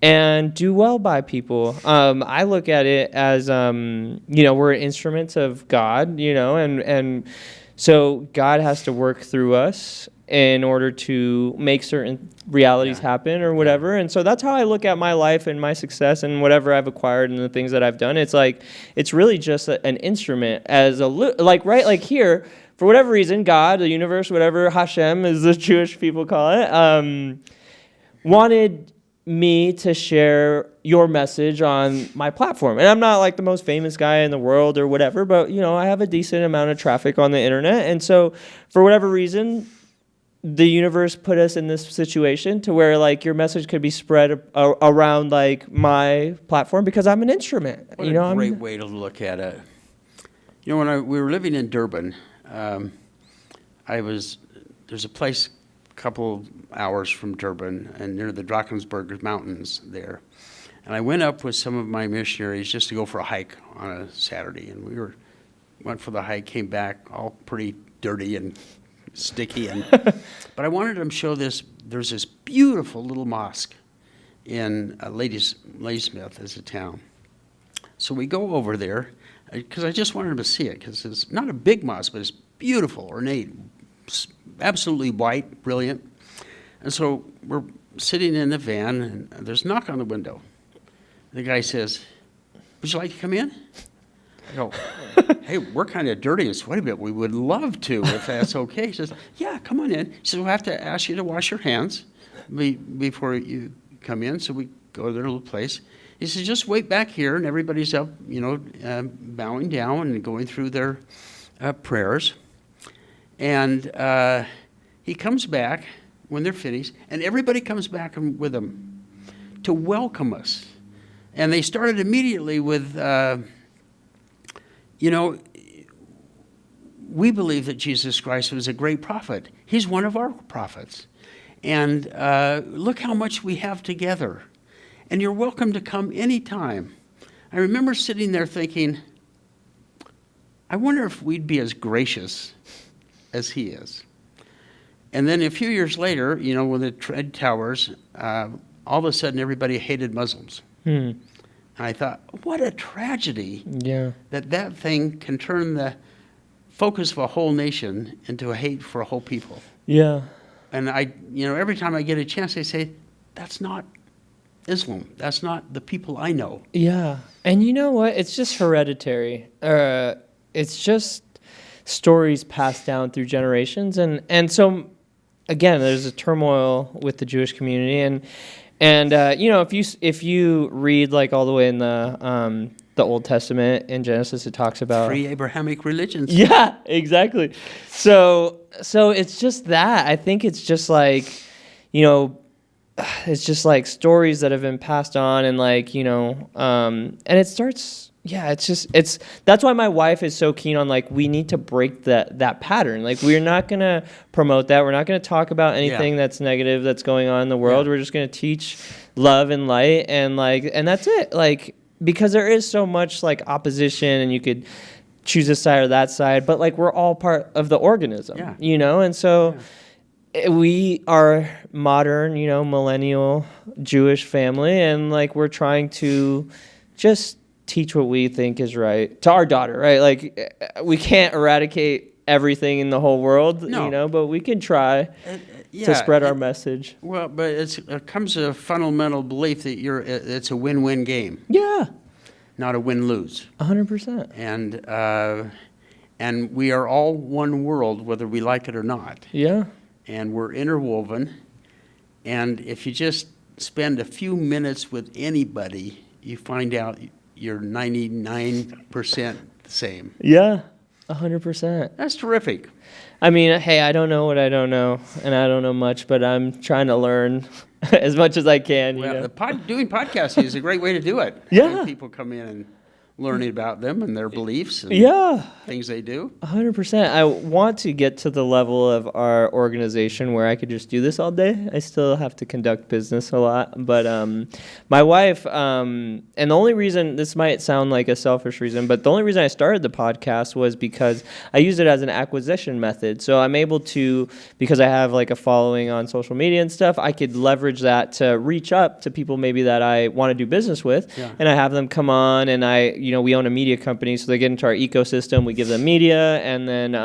and do well by people. I look at it as, we're instruments of God, and so God has to work through us in order to make certain realities happen or whatever. And so that's how I look at my life and my success and whatever I've acquired and the things that I've done. It's it's really just an instrument as here, for whatever reason, God, the universe, whatever, Hashem, as the Jewish people call it, wanted me to share your message on my platform. And I'm not the most famous guy in the world or whatever, but I have a decent amount of traffic on the internet. And so for whatever reason, the universe put us in this situation to where your message could be spread around my platform because I'm an instrument. What a great way to look at it. When we were living in Durban, there's a place a couple hours from Durban and near the Drakensberg Mountains there. And I went up with some of my missionaries just to go for a hike on a Saturday. And we went for the hike, came back all pretty dirty and sticky. But I wanted them to show there's this beautiful little mosque in Ladysmith as a town. So we go over there because I just wanted them to see it, because it's not a big mosque, but it's beautiful, ornate, absolutely white, brilliant. And so we're sitting in the van, and there's a knock on the window. The guy says, "Would you like to come in?" I go, "Hey, we're kind of dirty and sweaty, but we would love to, if that's okay." He says, "Yeah, come on in." He says, "We'll have to ask you to wash your hands before you come in." So we go to their little place. He says, "Just wait back here," and everybody's up, bowing down and going through their prayers. And he comes back when they're finished, and everybody comes back with him to welcome us. And they started immediately with, we believe that Jesus Christ was a great prophet. He's one of our prophets. And look how much we have together. And you're welcome to come anytime. I remember sitting there thinking, I wonder if we'd be as gracious as he is. And then a few years later, when the Trade Towers, all of a sudden everybody hated Muslims. And I thought, what a tragedy that thing can turn the focus of a whole nation into a hate for a whole people. Yeah. And every time I get a chance, I say, that's not Islam. That's not the people I know. Yeah. And you know what? It's just hereditary. It's just stories passed down through generations. And so, again, there's a turmoil with the Jewish community. And if you read like all the way in the Old Testament in Genesis, it talks about Three Abrahamic religions. Yeah, exactly. So it's just that. I think it's just like, it's just like stories that have been passed on, and like, and it starts. Yeah, it's that's why my wife is so keen on like we need to break that pattern. Like we're not gonna promote that. We're not gonna talk about anything that's negative that's going on in the world. We're just gonna teach love and light, and that's it. Like, because there is so much like opposition, and you could choose this side or that side, but like we're all part of the organism, and so we are modern, millennial Jewish family, and like we're trying to just teach what we think is right to our daughter, right? Like we can't eradicate everything in the whole world, but we can try to spread our message. Well, but it comes to a fundamental belief that it's a win-win game. Yeah. Not a win-lose. 100%. And we are all one world, whether we like it or not. Yeah. And we're interwoven. And if you just spend a few minutes with anybody, you find out you're 99% the same. Yeah, 100%. That's terrific. I mean, hey, I don't know what I don't know, and I don't know much, but I'm trying to learn as much as I can. Well, doing podcasting is a great way to do it. Yeah. Having people come in and learning about them and their beliefs and things they do. 100%. I want to get to the level of our organization where I could just do this all day. I still have to conduct business a lot. But my wife, and the only reason, this might sound like a selfish reason, but the only reason I started the podcast was because I use it as an acquisition method. So I'm able to, because I have like a following on social media and stuff, I could leverage that to reach up to people maybe that I want to do business with. Yeah. And I have them come on, and we own a media company, so they get into our ecosystem. We give them media, and then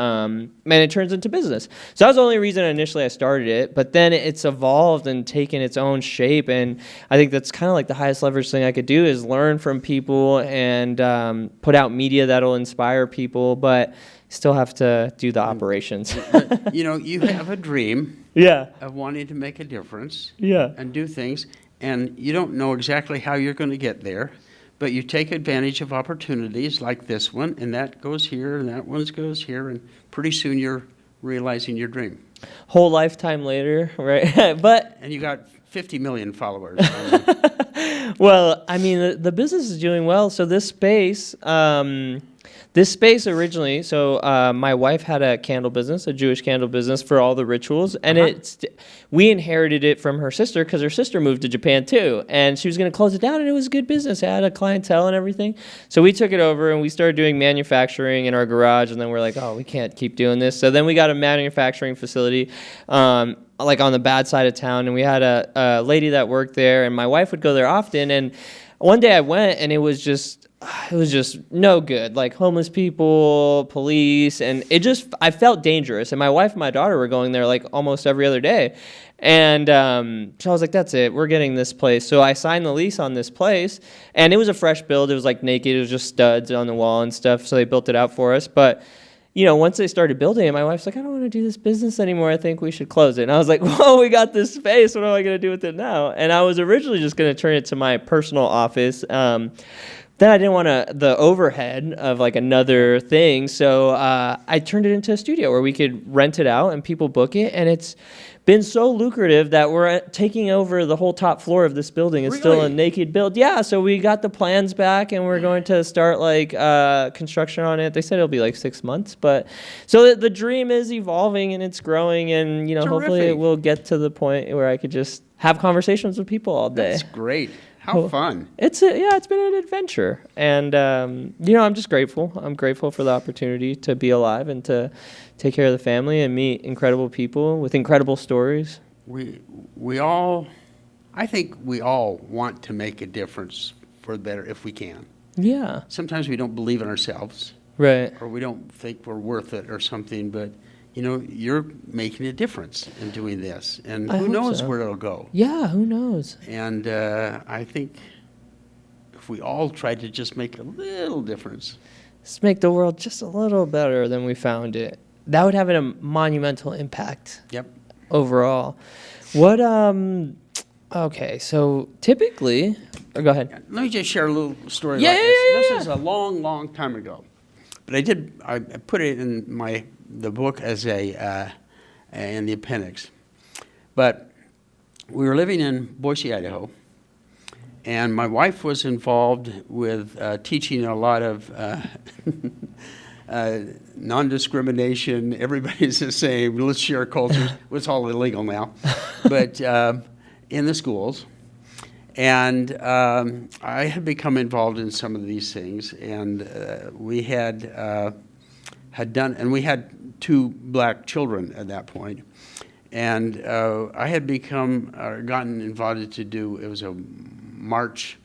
it turns into business. So that was the only reason initially I started it, but then it's evolved and taken its own shape, and I think that's kind of like the highest leverage thing I could do is learn from people and put out media that'll inspire people, but still have to do the operations. But, you have a dream of wanting to make a difference and do things, and you don't know exactly how you're going to get there. But you take advantage of opportunities like this one, and that goes here, and that one goes here, and pretty soon you're realizing your dream. Whole lifetime later, right? And you got 50 million followers. Well, I mean, the business is doing well. So this space originally, my wife had a candle business, a Jewish candle business for all the rituals, and we inherited it from her sister because her sister moved to Japan too, and she was going to close it down, and it was a good business. It had a clientele and everything. So we took it over, and we started doing manufacturing in our garage, and then we're like, oh, we can't keep doing this. So then we got a manufacturing facility like on the bad side of town, and we had a lady that worked there, and my wife would go there often, and one day I went, and it was just no good, like homeless people, police, and I felt dangerous. And my wife and my daughter were going there like almost every other day. And so I was like, that's it, we're getting this place. So I signed the lease on this place, and it was a fresh build. It was like naked, it was just studs on the wall and stuff. So they built it out for us. But once they started building it, my wife's like, I don't want to do this business anymore. I think we should close it. And I was like, well, we got this space. What am I going to do with it now? And I was originally just going to turn it to my personal office. Then I didn't want the overhead of like another thing. So I turned it into a studio where we could rent it out and people book it. And it's been so lucrative that we're taking over the whole top floor of this building. It's still a naked build. Yeah, so we got the plans back, and we're going to start like construction on it. They said it'll be like 6 months, but so the dream is evolving and it's growing, and hopefully it will get to the point where I could just have conversations with people all day. That's great. How fun. It's been an adventure, and I'm just grateful. I'm grateful for the opportunity to be alive and to take care of the family and meet incredible people with incredible stories. I think we all want to make a difference for the better if we can. Yeah. Sometimes we don't believe in ourselves, Right. or we don't think we're worth it or something, but you know, you're making a difference in doing this, and I who hope knows so. where it'll go. Yeah, who knows? And I think if we all tried to just make a little difference. Let's make the world just a little better than we found it. That would have a monumental impact. Yep. Overall. What, okay, so typically, go ahead. Let me just share a little story Yeah, like yeah, this. yeah, This yeah. is a long, long time ago. But I put it in the book as in the appendix. But we were living in Boise, Idaho, and my wife was involved with teaching a lot of non-discrimination. Everybody's the same. Let's share cultures. It's all illegal now, but in the schools. And I had become involved in some of these things, and we had done, and we had 2 black children at that point. And I had gotten invited to do, it was a march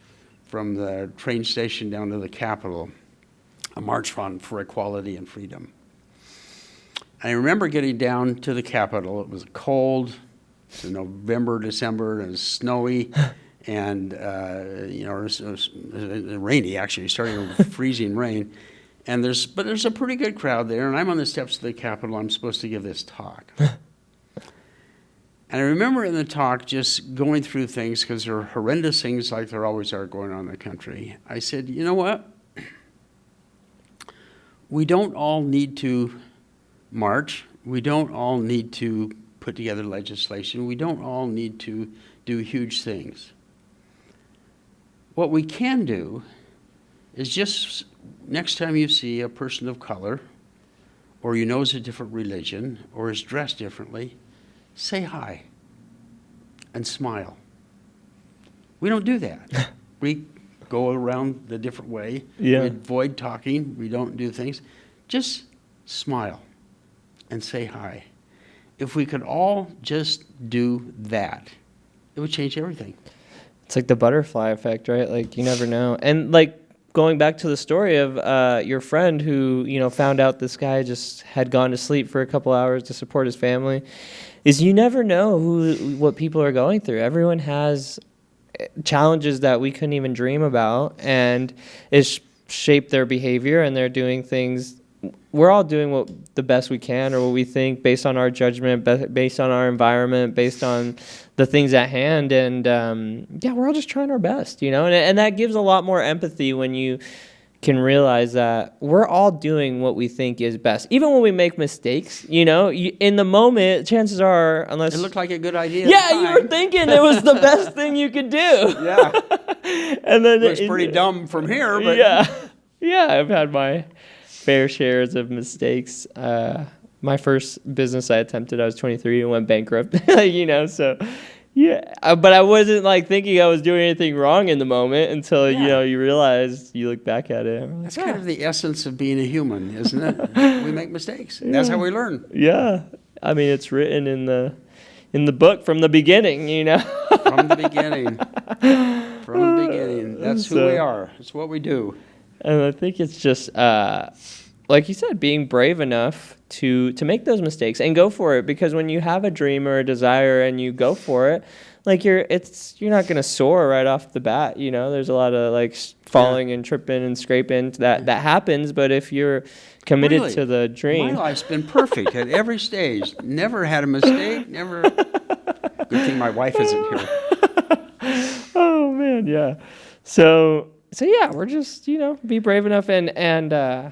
from the train station down to the Capitol, a march for equality and freedom. I remember getting down to the Capitol. It was cold. It was November, December, and it was snowy, and it was rainy, actually, starting with freezing rain. And there's a pretty good crowd there, and I'm on the steps of the Capitol. I'm supposed to give this talk. And I remember in the talk just going through things, because there are horrendous things like there always are going on in the country. I said, you know what? We don't all need to march. We don't all need to put together legislation. We don't all need to do huge things. What we can do is just next time you see a person of color, or you know is a different religion, or is dressed differently, say hi and smile. We don't do that. We go around the different way. Yeah. We avoid talking. We don't do things. Just smile and say hi. If we could all just do that, it would change everything. It's like the butterfly effect, right? Like, you never know. And like going back to the story of your friend who, found out this guy just had gone to sleep for a couple hours to support his family, is you never know what people are going through. Everyone has challenges that we couldn't even dream about, and it's shaped their behavior, and they're doing things. We're all doing the best we can, or what we think, based on our judgment, based on our environment, based on the things at hand, and we're all just trying our best, and that gives a lot more empathy when you can realize that we're all doing what we think is best, even when we make mistakes. In the moment, chances are, unless it looked like a good idea. Yeah, you were thinking it was the best thing you could do. Yeah, and then it looks pretty dumb from here, but yeah, I've had my fair shares of mistakes. My first business I attempted, I was 23 and went bankrupt. So yeah, but I wasn't thinking I was doing anything wrong in the moment until you realize, you look back at it. And that's kind of the essence of being a human, isn't it? We make mistakes. And that's how we learn. Yeah, I mean, it's written in the book from the beginning. From the beginning. From the beginning. That's who we are. It's what we do. And I think it's just, like you said, being brave enough to make those mistakes and go for it. Because when you have a dream or a desire and you go for it, you're not gonna soar right off the bat. There's a lot of falling and tripping and scraping that happens. But if you're committed to the dream, my life's been perfect at every stage. Never had a mistake. Never. Good thing my wife isn't here. Oh man, yeah. So yeah, we're just be brave enough and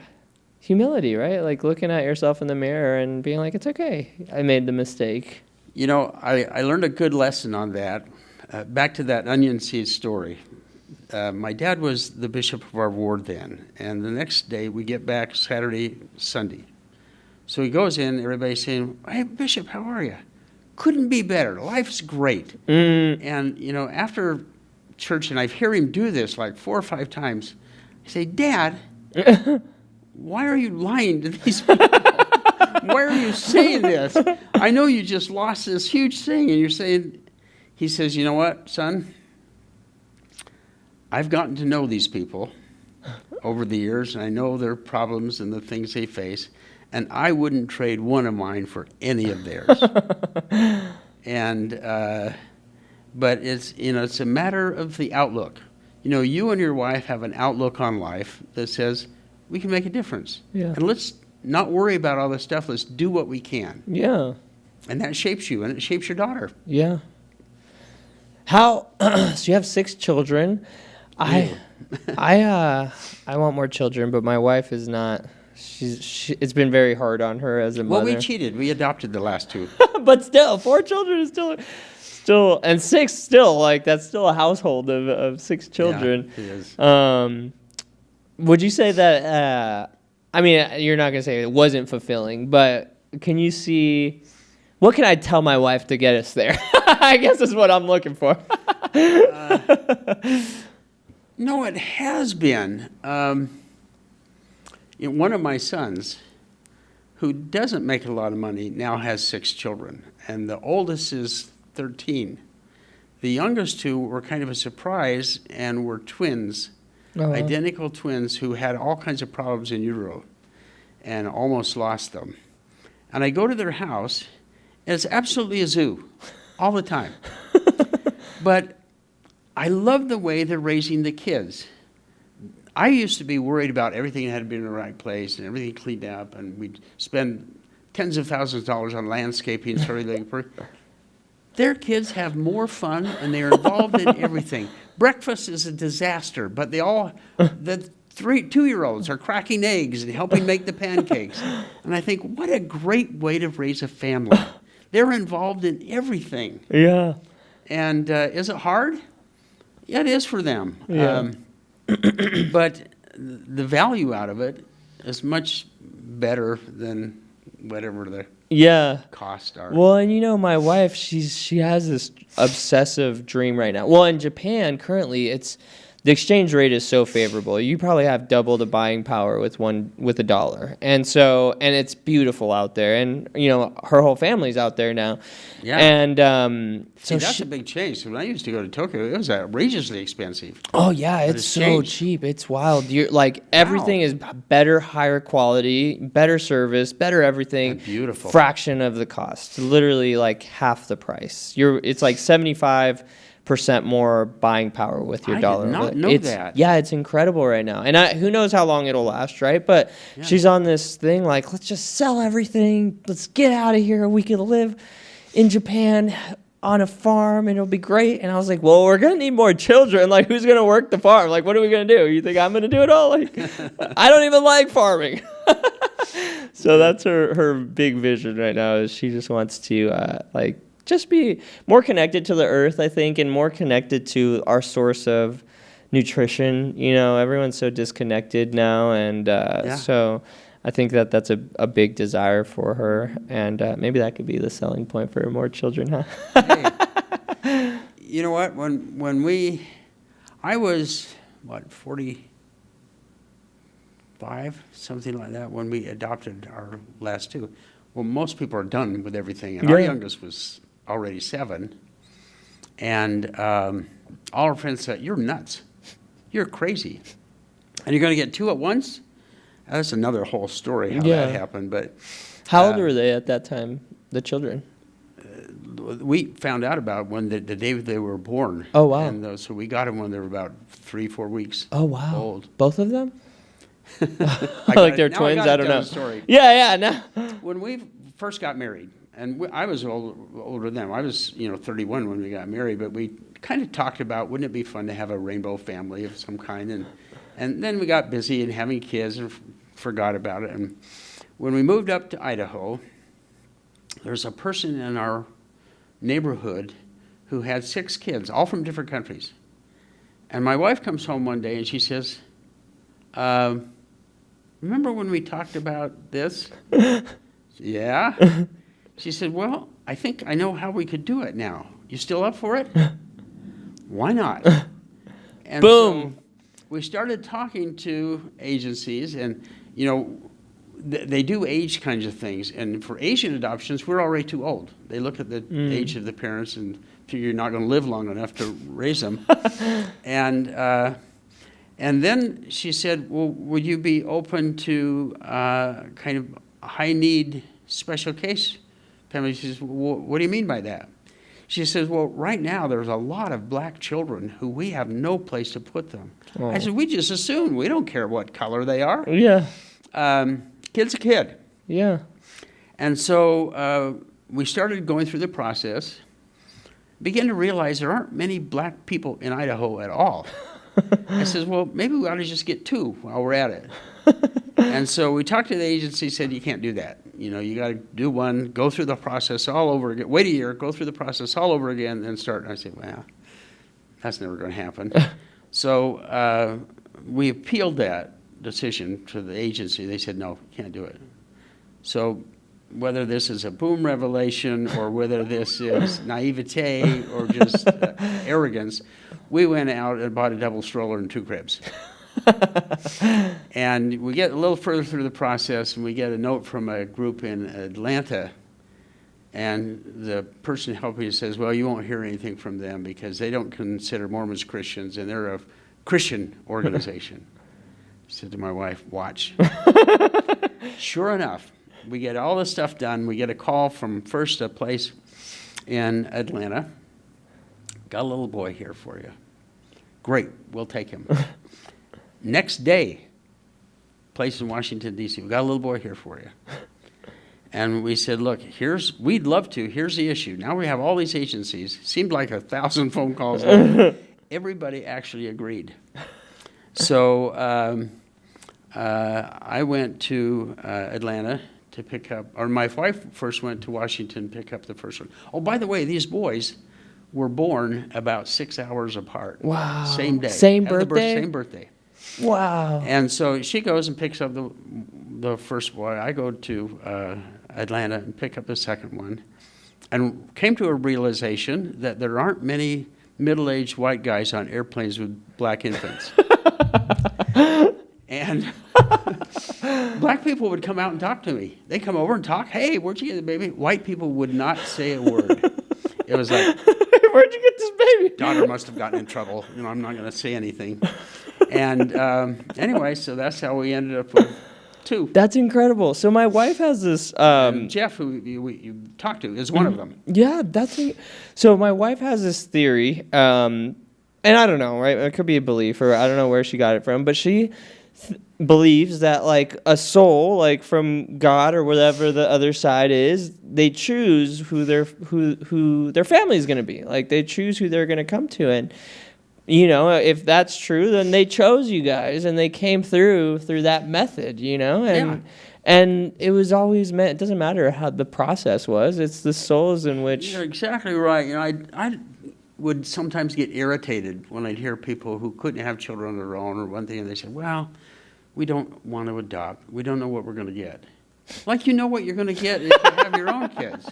humility, right? Like looking at yourself in the mirror and being like, it's okay, I made the mistake. I learned a good lesson on that. Back to that onion seed story. My dad was the bishop of our ward then, and the next day we get back Saturday, Sunday. So he goes in, everybody's saying, hey, Bishop, how are you? Couldn't be better. Life's great. And, after church, and I hear him do this 4 or 5 times, I say, Dad, why are you lying to these people? Why are you saying this? I know you just lost this huge thing, and you're saying, he says, you know what, son? I've gotten to know these people, over the years, and I know their problems and the things they face, and I wouldn't trade one of mine for any of theirs. And but it's a matter of the outlook. You and your wife have an outlook on life that says we can make a difference. Yeah. And let's not worry about all this stuff. Let's do what we can. Yeah. And that shapes you, and it shapes your daughter. Yeah. How? So you have 6 children. I want more children, but my wife is not. It's been very hard on her as a mother. Well, we cheated. We adopted the last 2. But still, 4 children is still, and 6 still, like, that's still a household of 6 children. Yeah, it is. Would you say that, I mean, you're not going to say it wasn't fulfilling, but can you see, what can I tell my wife to get us there? I guess is what I'm looking for. No, it has been. One of my sons, who doesn't make a lot of money, now has 6 children, and the oldest is 13. The youngest 2 were kind of a surprise and were twins, identical twins who had all kinds of problems in utero and almost lost them. And I go to their house, and it's absolutely a zoo all the time. But I love the way they're raising the kids. I used to be worried about everything had to be in the right place and everything cleaned up, and we'd spend tens of thousands of dollars on landscaping. Their kids have more fun, and they're involved in everything. Breakfast is a disaster, but the 2-year-olds are cracking eggs and helping make the pancakes. And I think, what a great way to raise a family. They're involved in everything. Yeah. And is it hard? Yeah, it is for them. Yeah. But the value out of it is much better than whatever the costs are. Well, and my wife, she has this obsessive dream right now. Well, in Japan currently, the exchange rate is so favorable. You probably have double the buying power with $1, and it's beautiful out there. And her whole family's out there now. Yeah. And so that's a big change. When I used to go to Tokyo, it was outrageously expensive. Oh yeah, it's so cheap. It's wild. You're like, everything is better, higher quality, better service, better everything. And beautiful. Fraction of the cost. Literally like half the price. It's like 75% more buying power with your dollar. I did not know that. Yeah, it's incredible right now. And who knows how long it'll last, right? But she's on this thing like, let's just sell everything. Let's get out of here. We could live in Japan on a farm and it'll be great. And I was like, well, we're going to need more children. Like, who's going to work the farm? Like, what are we going to do? You think I'm going to do it all? Like, I don't even like farming. So that's her big vision right now, is she just wants to just be more connected to the earth, I think, and more connected to our source of nutrition. Everyone's so disconnected now, and so I think that's a big desire for her, and maybe that could be the selling point for more children, huh? Hey, you know what? I was 45, something like that, when we adopted our last 2. Well, most people are done with everything, and our youngest was already 7, and all our friends said, "You're nuts. You're crazy. And you're going to get 2 at once?" That's another whole story how that happened. But how old were they at that time, the children? We found out about when the day they were born. Oh, wow. And so we got them when they were about 3-4 weeks old. Both of them? Like they're twins? I don't know. Story. Yeah. No. When we first got married, and I was older than them. I was 31 when we got married, but we kind of talked about, wouldn't it be fun to have a rainbow family of some kind? And then we got busy and having kids and forgot about it. And when we moved up to Idaho, there's a person in our neighborhood who had 6 kids, all from different countries. And my wife comes home one day and she says, remember when we talked about this? Yeah. She said, well, I think I know how we could do it now. You still up for it? Why not? And boom. So we started talking to agencies, and they do age kinds of things. And for Asian adoptions, we're already too old. They look at the age of the parents and figure you're not going to live long enough to raise them. And And then she said, well, would you be open to kind of high-need special case family? She says, well, what do you mean by that? She says, well, right now there's a lot of black children who we have no place to put them. Oh. I said, we just assume. We don't care what color they are. Yeah. Kid's a kid. Yeah. And so we started going through the process, began to realize there aren't many black people in Idaho at all. I says, well, maybe we ought to just get 2 while we're at it. And so we talked to the agency, said, you can't do that. You got to do 1, go through the process all over again, wait a year, go through the process all over again, then start. And I said, well, that's never going to happen. So we appealed that decision to the agency. They said, no, can't do it. So whether this is a boom revelation or whether this is naivete or just arrogance, we went out and bought a double stroller and 2 cribs. And we get a little further through the process, and we get a note from a group in Atlanta, and the person helping us says, well, you won't hear anything from them because they don't consider Mormons Christians, and they're a Christian organization. I said to my wife, watch. Sure enough, we get all this stuff done. We get a call from first a place in Atlanta. Got a little boy here for you. Great, we'll take him. Next day, place in Washington, D.C., we got a little boy here for you. And we said, look, we'd love to. Here's the issue. Now we have all these agencies. Seemed like 1,000 phone calls. Everybody actually agreed. So I went to Atlanta to pick up, or my wife first went to Washington to pick up the first one. Oh, by the way, these boys were born about 6 hours apart. Wow. Same day. Same birthday? Same birthday. Wow. And so she goes and picks up the first boy. I go to Atlanta and pick up the second one, and came to a realization that there aren't many middle-aged white guys on airplanes with black infants. And black people would come out and talk to me. They come over and talk. Hey, where'd you get the baby? White people would not say a word. It was like, where'd you get this baby? Daughter must have gotten in trouble. I'm not going to say anything. And anyway, so that's how we ended up with 2. That's incredible. So my wife has this. And Jeff, who you talked to, is one of them. Yeah, so my wife has this theory, and I don't know, right? It could be a belief, or I don't know where she got it from, but she believes that like a soul, like from God or whatever the other side is, they choose who their family is going to be. Like they choose who they're going to come to, and if that's true, then they chose you guys, and they came through that method, and and it was always meant. It doesn't matter how the process was; it's the souls in which. You're exactly right. I would sometimes get irritated when I'd hear people who couldn't have children on their own or one thing, and they said, well, we don't want to adopt. We don't know what we're going to get. Like you know what you're going to get if you have your own kids.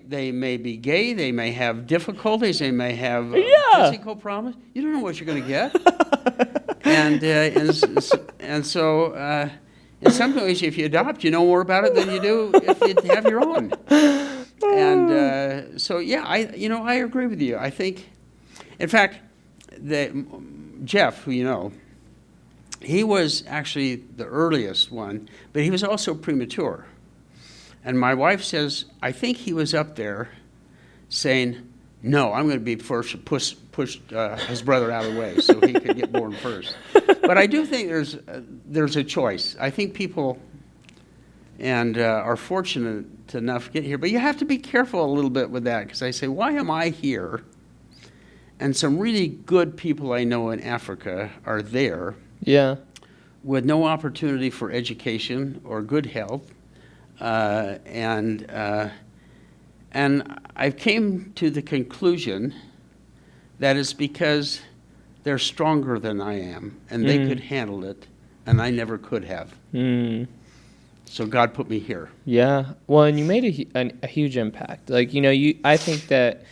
They may be gay. They may have difficulties. They may have physical problems. You don't know what you're going to get. And so in some ways, if you adopt, you know more about it than you do if you have your own. And so I agree with you. I think, in fact, that Jeff, who you know, he was actually the earliest one, but he was also premature. And my wife says, I think he was up there saying, no, I'm going to be first, push his brother out of the way so he could get born first. But I do think there's a choice. I think people are fortunate enough to get here, but you have to be careful a little bit with that, because I say, why am I here? And some really good people I know in Africa are there. Yeah. With no opportunity for education or good health. And I came to the conclusion that it's because they're stronger than I am, and they could handle it, and I never could have. So God put me here. Yeah. Well, and you made a huge impact. Like, I think that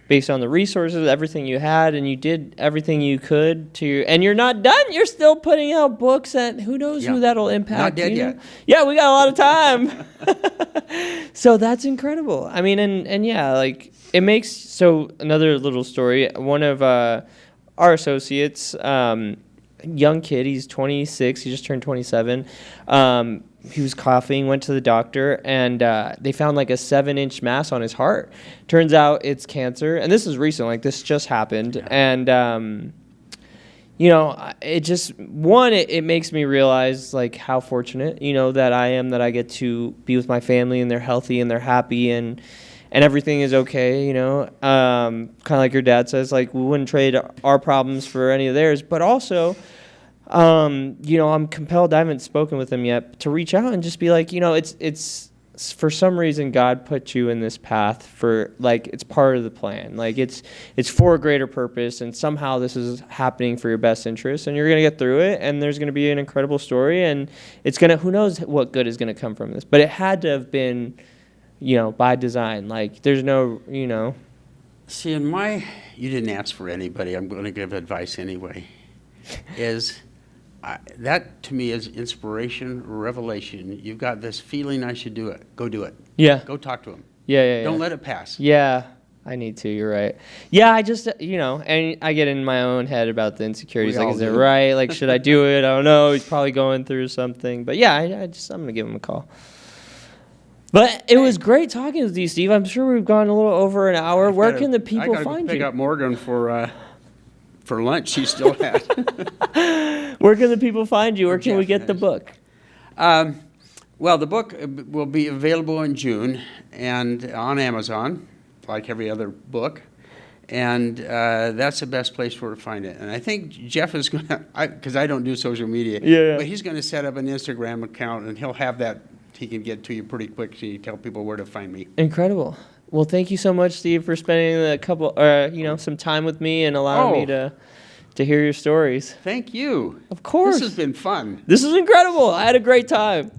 based on the resources, everything you had, and you did everything you could and you're not done. You're still putting out books, and who knows who that'll impact. Not dead yet. Yeah, we got a lot of time. So that's incredible. I mean, and yeah, like it makes, so another little story, one of our associates, young kid, he's 26, he just turned 27. He was coughing, went to the doctor, and they found like a 7-inch mass on his heart. Turns out it's cancer, and this is recent, like this just happened. Yeah. And it just, it makes me realize like how fortunate, that I am, that I get to be with my family and they're healthy and they're happy and everything is okay, kind of like your dad says, like we wouldn't trade our problems for any of theirs. But also, I'm compelled, I haven't spoken with him yet, to reach out and just be like, it's for some reason God put you in this path for, like, it's part of the plan. Like it's for a greater purpose, and somehow this is happening for your best interest, and you're going to get through it, and there's going to be an incredible story, and it's going to, who knows what good is going to come from this. But it had to have been, by design. Like there's no, See, you didn't ask for anybody, I'm going to give advice anyway, that to me is inspiration, revelation. You've got this feeling I should do it. Go do it. Yeah. Go talk to him. Yeah. Don't let it pass. Yeah, I need to. You're right. Yeah, I just, and I get in my own head about the insecurities. We like, all is it do. right? Like, should I do it? I don't know. He's probably going through something. But yeah, I'm going to give him a call. But it was great talking with you, Steve. I'm sure we've gone a little over an hour. Where can the people find pick you? up Morgan for lunch. She still had. Where can the people find you? Where can we Jeff get the is. book? Well, the book will be available in June and on Amazon, like every other book. And that's the best place for to find it. And I think Jeff is going to, because I don't do social media, Yeah. but he's going to set up an Instagram account, and he'll have that. He can get to you pretty quick, so you tell people where to find me. Incredible. Well, thank you so much, Steve, for spending some time with me and allowing me to hear your stories. Thank you. Of course. This has been fun. This is incredible. I had a great time.